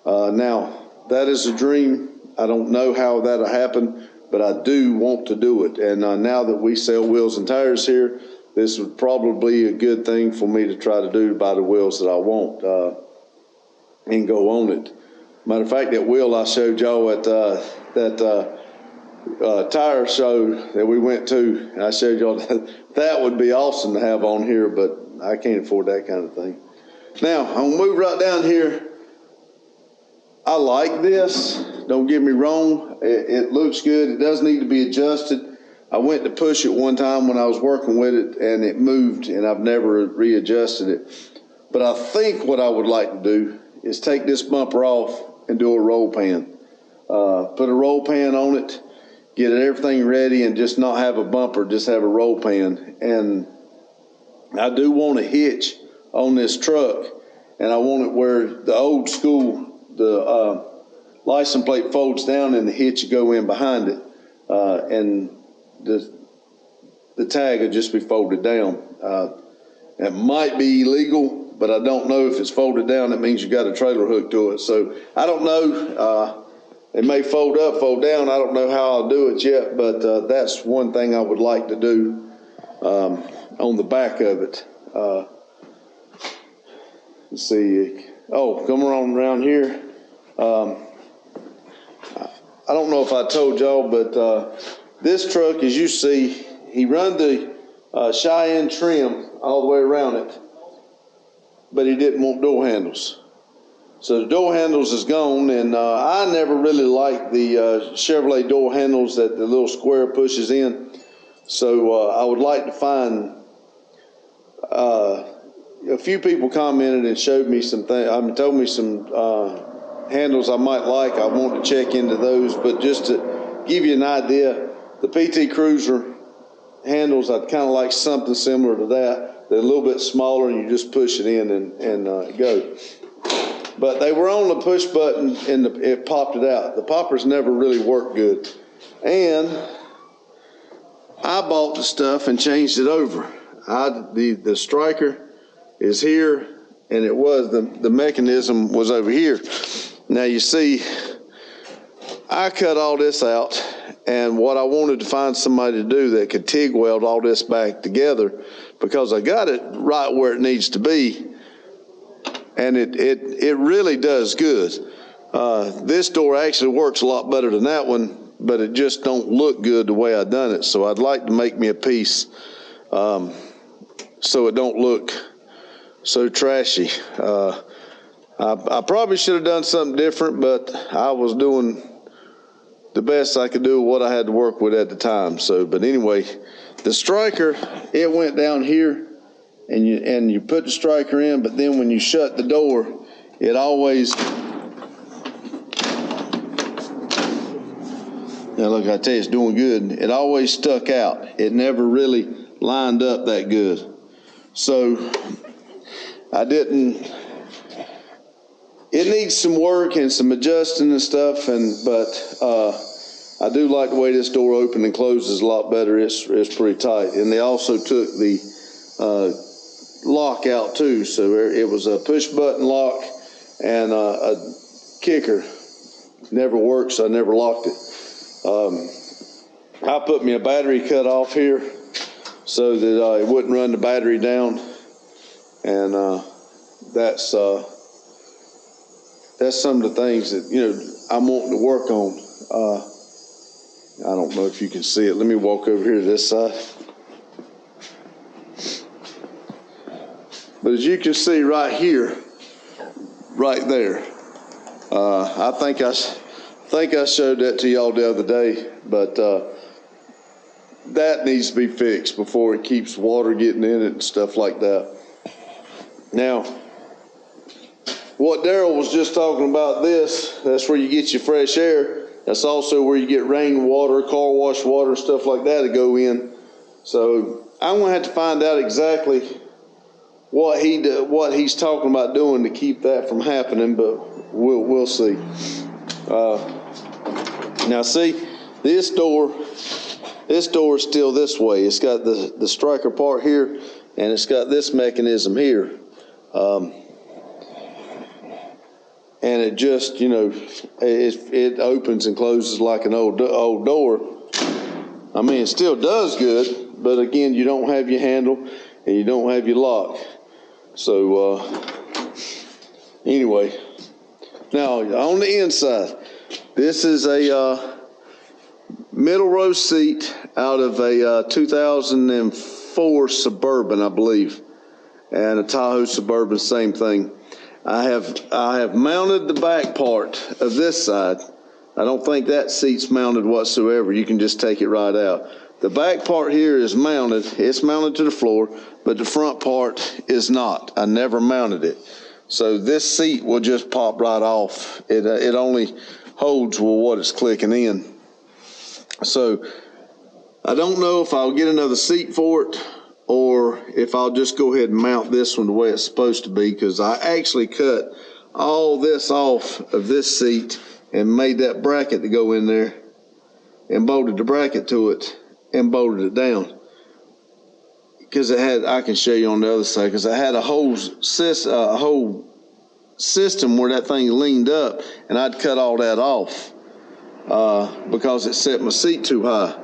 Now, that is a dream. I don't know how that'll happen, but I do want to do it. And now that we sell wheels and tires here, this would probably be a good thing for me to try to do, buy the wheels that I want and go on it. Matter of fact, that wheel I showed y'all at that tire show that we went to, and I showed y'all that would be awesome to have on here, but I can't afford that kind of thing. Now, I'm going to move right down here. I like this. Don't get me wrong. It looks good. It does need to be adjusted. I went to push it one time when I was working with it, and it moved, and I've never readjusted it. But I think what I would like to do is take this bumper off and do a roll pan. Put a roll pan on it, get everything ready, and just not have a bumper, just have a roll pan. And I do want a hitch on this truck, and I want it where the old school, the license plate folds down and the hitch go in behind it. And the tag will just be folded down. It might be illegal, but I don't know if it's folded down. That means you got a trailer hooked to it. So I don't know. It may fold up, fold down. I don't know how I'll do it yet, but that's one thing I would like to do on the back of it. Let's see. Oh, coming on around here. I don't know if I told y'all, but this truck, as you see, he run the Cheyenne trim all the way around it, but he didn't want door handles. So the door handles is gone, and I never really liked the Chevrolet door handles that the little square pushes in. So I would like to find, a few people commented and showed me some things, told me some handles I might like. I want to check into those, but just to give you an idea, the PT Cruiser handles, I'd kind of like something similar to that. They're a little bit smaller, and you just push it in and go. But they were on the push button, and it popped it out. The poppers never really worked good. And I bought the stuff and changed it over. The striker is here, and it was, the mechanism was over here. Now you see, I cut all this out, and what I wanted to find somebody to do that could TIG weld all this back together, because I got it right where it needs to be, and it really does good. This door actually works a lot better than that one, but it just don't look good the way I done it. So I'd like to make me a piece so it don't look so trashy. I probably should have done something different, but I was doing the best I could do with what I had to work with at the time. So, but anyway, the striker, it went down here, and you put the striker in, but then when you shut the door, it always, now look, I tell you, it's doing good. It always stuck out. It never really lined up that good. So I didn't, it needs some work and some adjusting and stuff, but I do like the way this door opens and closes a lot better. It's pretty tight. And they also took the lock out too, so it was a push button lock and a kicker. Never worked, so I never locked it. I put me a battery cut off here so that it wouldn't run the battery down, and that's some of the things that I'm wanting to work on. I don't know if you can see it. Let me walk over here to this side. But as you can see right here, right there, I think I showed that to y'all the other day, but that needs to be fixed before it keeps water getting in it and stuff like that. Now, what Daryl was just talking about, that's where you get your fresh air. That's also where you get rain water, car wash water, and stuff like that to go in. So I'm gonna have to find out exactly what he's talking about doing to keep that from happening, but we'll see. Now see, this door is still this way. It's got the striker part here, and it's got this mechanism here. And it just, it opens and closes like an old door. I mean, it still does good, but again, you don't have your handle and you don't have your lock. So anyway, now on the inside, this is a middle row seat out of a 2004 Suburban, I believe, and a Tahoe Suburban, same thing. I have mounted the back part of this side. I don't think that seat's mounted whatsoever. You can just take it right out. The back part here is mounted. It's mounted to the floor, but the front part is not. I never mounted it. So this seat will just pop right off. It only holds with what it's clicking in. So I don't know if I'll get another seat for it, or if I'll just go ahead and mount this one the way it's supposed to be, because I actually cut all this off of this seat and made that bracket to go in there and bolted the bracket to it and bolted it down. because it had, I can show you on the other side, because I had a whole system where that thing leaned up, and I'd cut all that off because it set my seat too high,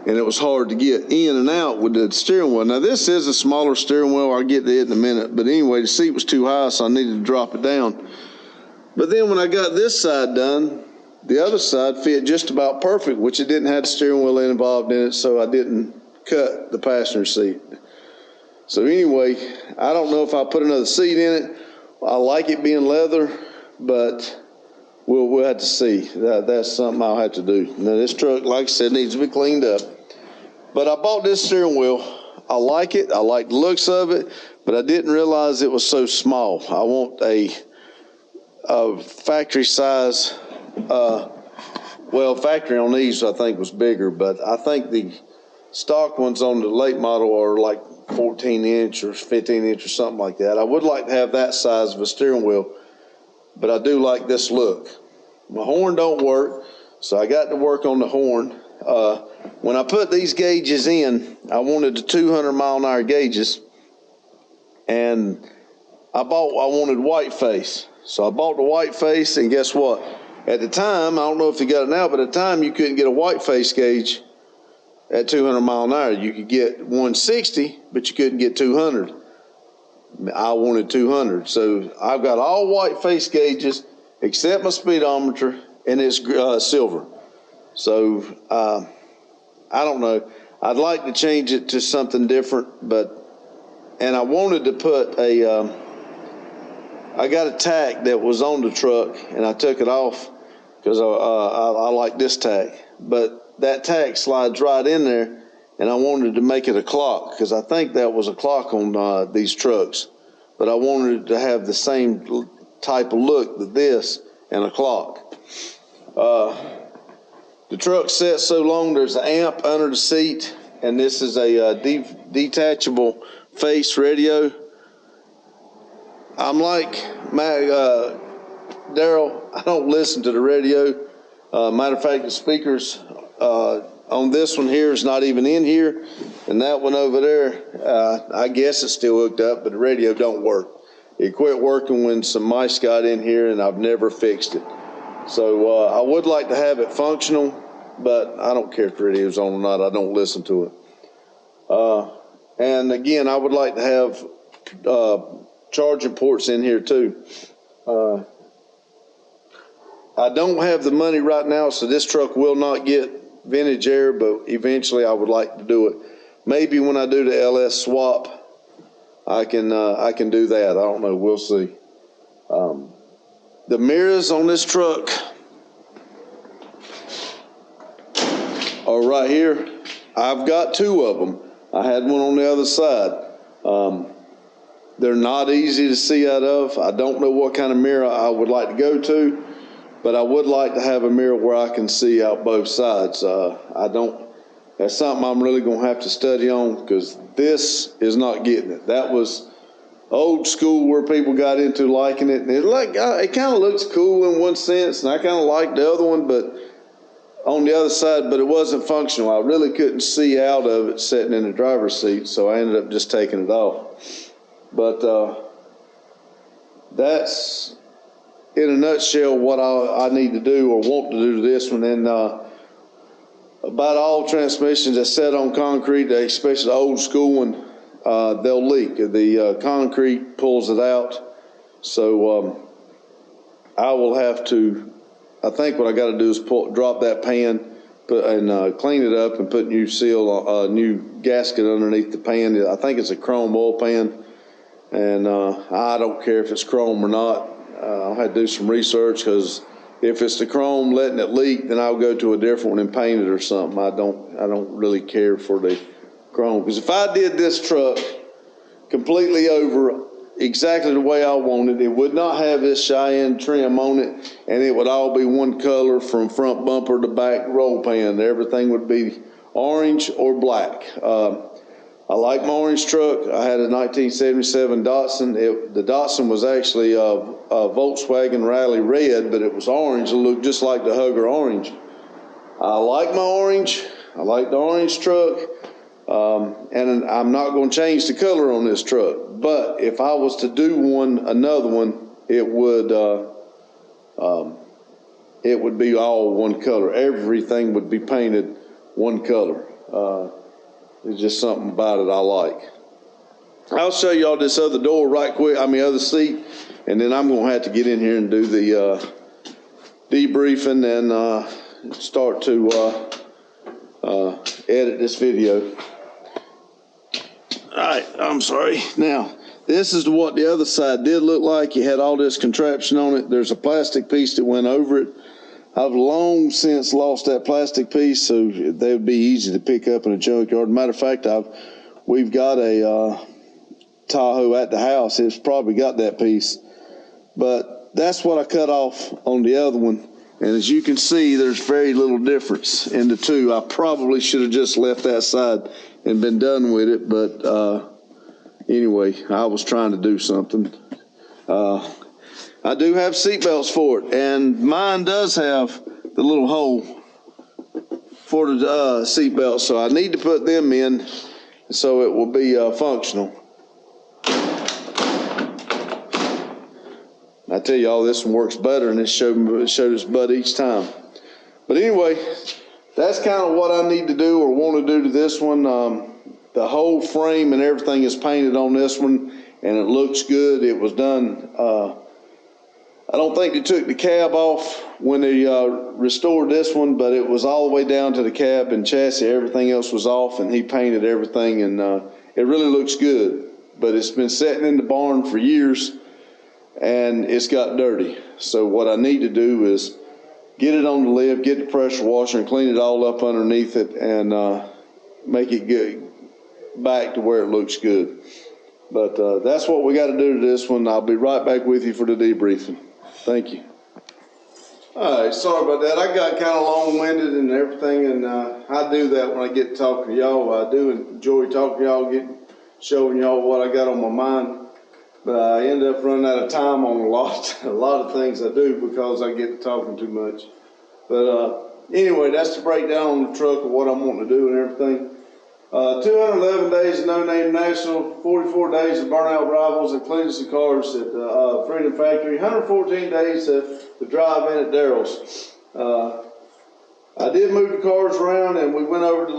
and it was hard to get in and out with the steering wheel. Now, this is a smaller steering wheel. I'll get to it in a minute, but anyway, the seat was too high, so I needed to drop it down. But then when I got this side done, the other side fit just about perfect, which it didn't have the steering wheel involved in it, so I didn't cut the passenger seat. So anyway, I don't know if I'll put another seat in it. I like it being leather, but we'll have to see. That's something I'll have to do. Now, this truck, like I said, needs to be cleaned up. But I bought this steering wheel. I like it. I like the looks of it, but I didn't realize it was so small. I want a factory size. Well, factory on these I think was bigger, but I think the stock ones on the late model are like 14 inch or 15 inch or something like that. I would like to have that size of a steering wheel, but I do like this look. My horn don't work, so I got to work on the horn. When I put these gauges in, I wanted the 200 mile an hour gauges, and I wanted white face. So I bought the white face, and guess what? At the time, I don't know if you got it now, but at the time you couldn't get a white face gauge at 200 mile an hour. You could get 160, but you couldn't get 200. I wanted 200. So I've got all white face gauges except my speedometer, and it's silver. So I don't know. I'd like to change it to something different, and I wanted to put I got a tack that was on the truck, and I took it off because I like this tack. But that tack slides right in there, and I wanted to make it a clock because I think that was a clock on these trucks. But I wanted to have the same type of look that this and a clock. The truck sets so long, there's an amp under the seat, and this is a detachable face radio. I'm like Daryl, I don't listen to the radio. Matter of fact, the speakers on this one here is not even in here, and that one over there, I guess it's still hooked up, but the radio don't work. It quit working when some mice got in here, and I've never fixed it. So I would like to have it functional, but I don't care if the radio's on or not. I don't listen to it. And again, I would like to have charging ports in here too. I don't have the money right now, so this truck will not get vintage air, but eventually I would like to do it. Maybe when I do the LS swap, I can do that. I don't know. We'll see. The mirrors on this truck are right here. I've got two of them. I had one on the other side. They're not easy to see out of. I don't know what kind of mirror I would like to go to, but I would like to have a mirror where I can see out both sides. That's something I'm really going to have to study on because this is not getting it. That was old school where people got into liking it. And it kind of looks cool in one sense, and I kind of like the other one, but on the other side, but it wasn't functional. I really couldn't see out of it sitting in the driver's seat, so I ended up just taking it off. But that's, in a nutshell, what I need to do or want to do to this one. And about all transmissions that set on concrete, especially the old school one, they'll leak. The concrete pulls it out. So I will have to, I think what I got to do is drop that pan and clean it up and put new seal, new gasket underneath the pan. I think it's a chrome oil pan. And I don't care if it's chrome or not. I'll have to do some research because if it's the chrome letting it leak, then I'll go to a different one and paint it or something. I don't really care for the chrome, because if I did this truck completely over exactly the way I wanted, it would not have this Cheyenne trim on it, and it would all be one color from front bumper to back roll pan. Everything would be orange or black. I like my orange truck. I had a 1977 Datsun. The Datsun was actually a Volkswagen Rally Red, but it was orange. It looked just like the Hugger orange. I like my orange. I like the orange truck. And I'm not going to change the color on this truck. But if I was to do another one, it would be all one color. Everything would be painted one color. There's just something about it I like. I'll show y'all this other door right quick, other seat, and then I'm going to have to get in here and do the debriefing and start to edit this video. All right, I'm sorry. Now, this is what the other side did look like. You had all this contraption on it. There's a plastic piece that went over it. I've long since lost that plastic piece, so they would be easy to pick up in a junkyard. Matter of fact, we've got a Tahoe at the house. It's probably got that piece. But that's what I cut off on the other one. And as you can see, there's very little difference in the two. I probably should have just left that side and been done with it. But anyway, I was trying to do something. I do have seat belts for it, and mine does have the little hole for the seat belt, so I need to put them in so it will be functional. I tell y'all, this one works better, and it showed its butt each time. But anyway, that's kind of what I need to do or want to do to this one. The whole frame and everything is painted on this one, and it looks good. It was done. I don't think they took the cab off when they restored this one, but it was all the way down to the cab and chassis. Everything else was off, and he painted everything, and it really looks good. But it's been sitting in the barn for years, and it's got dirty. So what I need to do is get it on the lift, get the pressure washer, and clean it all up underneath it, and make it good back to where it looks good. But that's what we got to do to this one. I'll be right back with you for the debriefing. Thank you. All right, sorry about that. I got kind of long-winded and everything, and I do that when I get talking to y'all. I do enjoy talking to y'all, showing y'all what I got on my mind. But I end up running out of time on a lot of things I do because I get to talking too much. But anyway, that's the breakdown on the truck of what I'm wanting to do and everything. 211 days of No Name National, 44 days of burnout rivals and cleaning some cars at Freedom Factory, 114 days to drive in at Daryl's. I did move the cars around, and we went over to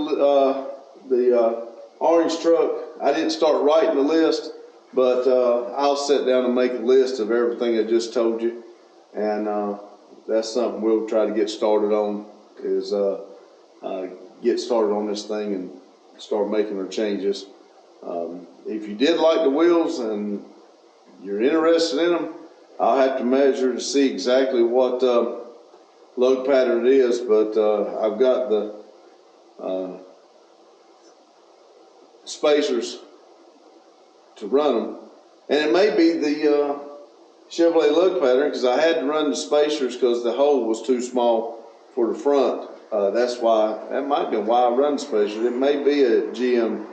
the orange truck. I didn't start writing the list, but I'll sit down and make a list of everything I just told you, and that's something we'll try to get started on, is get started on this thing and start making our changes. If you did like the wheels and you're interested in them, I'll have to measure to see exactly what lug pattern it is, but I've got the spacers to run them, and it may be the Chevrolet lug pattern, because I had to run the spacers because the hole was too small for the front. That's why, that might be why I run spacers. It may be a GM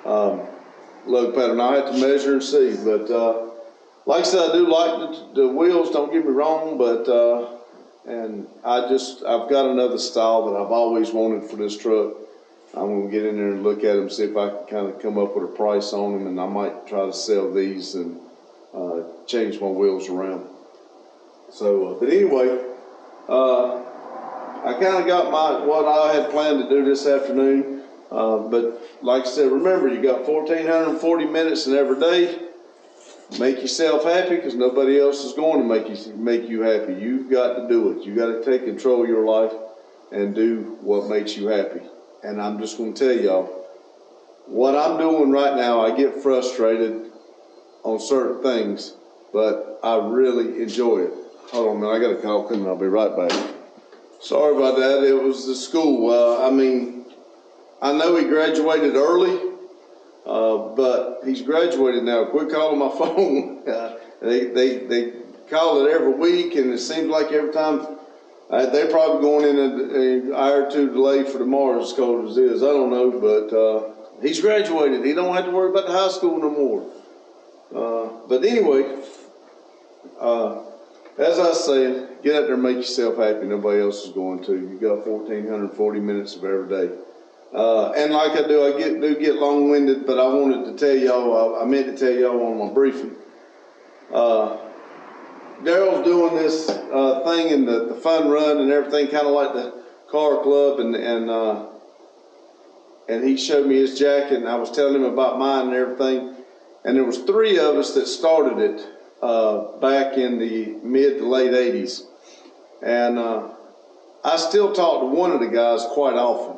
lug pattern. I'll have to measure and see. But like I said, I do like the wheels, don't get me wrong, but and I've got another style that I've always wanted for this truck. I'm gonna get in there and look at them, see if I can kind of come up with a price on them, and I might try to sell these and change my wheels around. So, but anyway, I kind of got what I had planned to do this afternoon, but like I said, remember, you got 1,440 minutes in every day. Make yourself happy, because nobody else is going to make you happy. You've got to do it. You got to take control of your life and do what makes you happy. And I'm just going to tell y'all, what I'm doing right now, I get frustrated on certain things, but I really enjoy it. Hold on a minute, I got a call coming. I'll be right back. Sorry about that. It was the school. I know he graduated early, but he's graduated now. Quit calling my phone. They call it every week, and it seems like every time they're probably going in an hour or two delayed for tomorrow, as cold as it is. I don't know, but he's graduated. He don't have to worry about the high school no more. But anyway, as I say, get out there and make yourself happy. Nobody else is going to. You got 1,440 minutes of every day. And like I do, do get long-winded, but I wanted to tell y'all, I meant to tell y'all on my briefing. Daryl's doing this thing in the fun run and everything, kind of like the car club, and he showed me his jacket, and I was telling him about mine and everything. And there was 3 of us that started it back in the mid to late 80s. And I still talk to one of the guys quite often,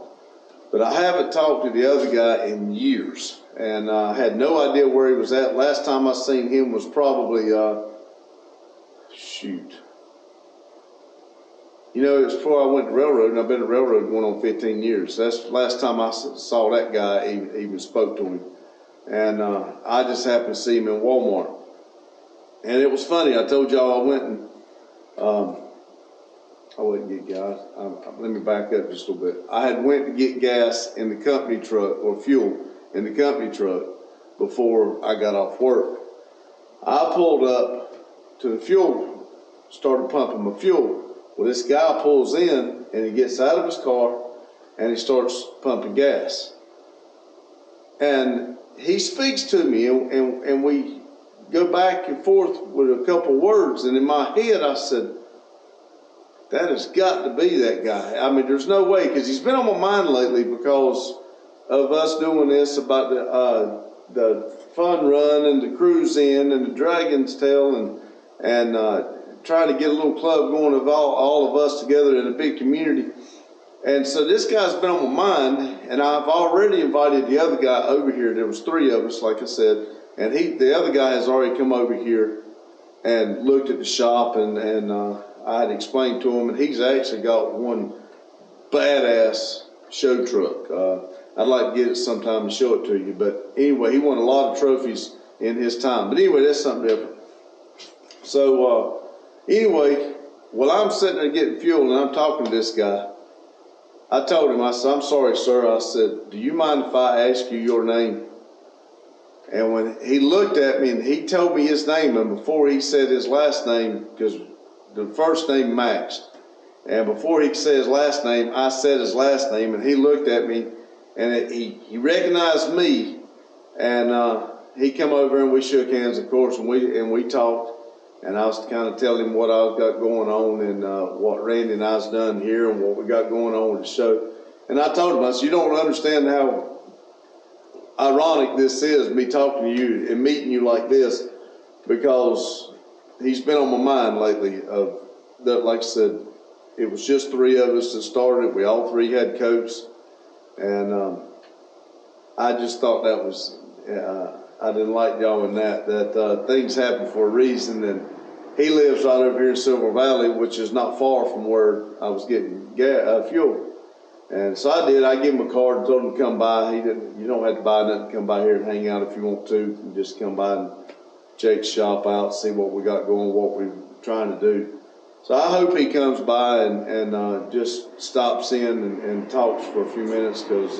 but I haven't talked to the other guy in years. And I had no idea where he was at. Last time I seen him was probably, you know, it was before I went to railroad, and I've been at railroad going on 15 years. That's the last time I saw that guy, even spoke to him. And I just happened to see him in Walmart. And it was funny. I told y'all I went and, I wouldn't get gas. Let me back up just a little bit. I had went to get gas in the company truck, or fuel in the company truck, before I got off work. I pulled up to the fuel, started pumping my fuel. Well, this guy pulls in, and he gets out of his car, and he starts pumping gas. And he speaks to me, and we go back and forth with a couple words. And in my head, I said, that has got to be that guy. I mean, there's no way, because he's been on my mind lately because of us doing this about the fun run and the cruise in and the Dragon's Tail and trying to get a little club going of all of us together in a big community. And so this guy's been on my mind, and I've already invited the other guy over here. There was 3 of us, like I said, and the other guy has already come over here and looked at the shop, and I had explained to him, and he's actually got one badass show truck. I'd like to get it sometime and show it to you, but anyway, he won a lot of trophies in his time. But anyway, that's something different. So anyway, while I'm sitting there getting fuel and I'm talking to this guy, I told him, I said, I'm sorry, sir. I said, do you mind if I ask you your name? And when he looked at me and he told me his name, and before he said his last name, because the first name matched, and before he said his last name, I said his last name, and he looked at me, and he recognized me, and he come over and we shook hands, of course, and we talked. And I was kind of telling him what I've got going on and what Randy and I's done here and what we got going on with the show. And I told him, I said, you don't understand how ironic this is, me talking to you and meeting you like this, because he's been on my mind lately. That, like I said, it was just 3 of us that started it. We all 3 had coats. And I just thought that was... I didn't like y'all in that things happen for a reason, and he lives right over here in Silver Valley, which is not far from where I was getting fuel. And so I did. I gave him a card and told him to come by. You don't have to buy nothing to come by here and hang out if you want to. You just come by and check the shop out, see what we got going, what we're trying to do. So I hope he comes by and just stops in and talks for a few minutes, because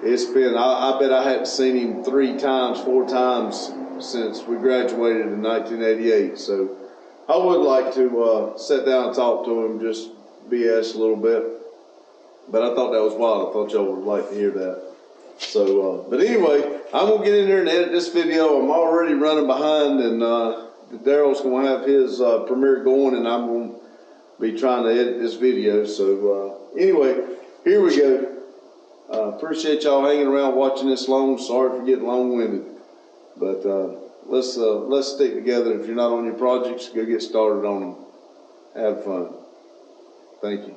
it's been, I bet I hadn't seen him 3 times, 4 times since we graduated in 1988. So I would like to sit down and talk to him, just BS a little bit. But I thought that was wild. I thought y'all would like to hear that. So, but anyway, I'm going to get in there and edit this video. I'm already running behind, and Daryl's going to have his premiere going, and I'm going to be trying to edit this video. So anyway, here we go. Appreciate y'all hanging around watching this long. Sorry for getting long-winded, but let's stick together. If you're not on your projects, go get started on them. Have fun. Thank you.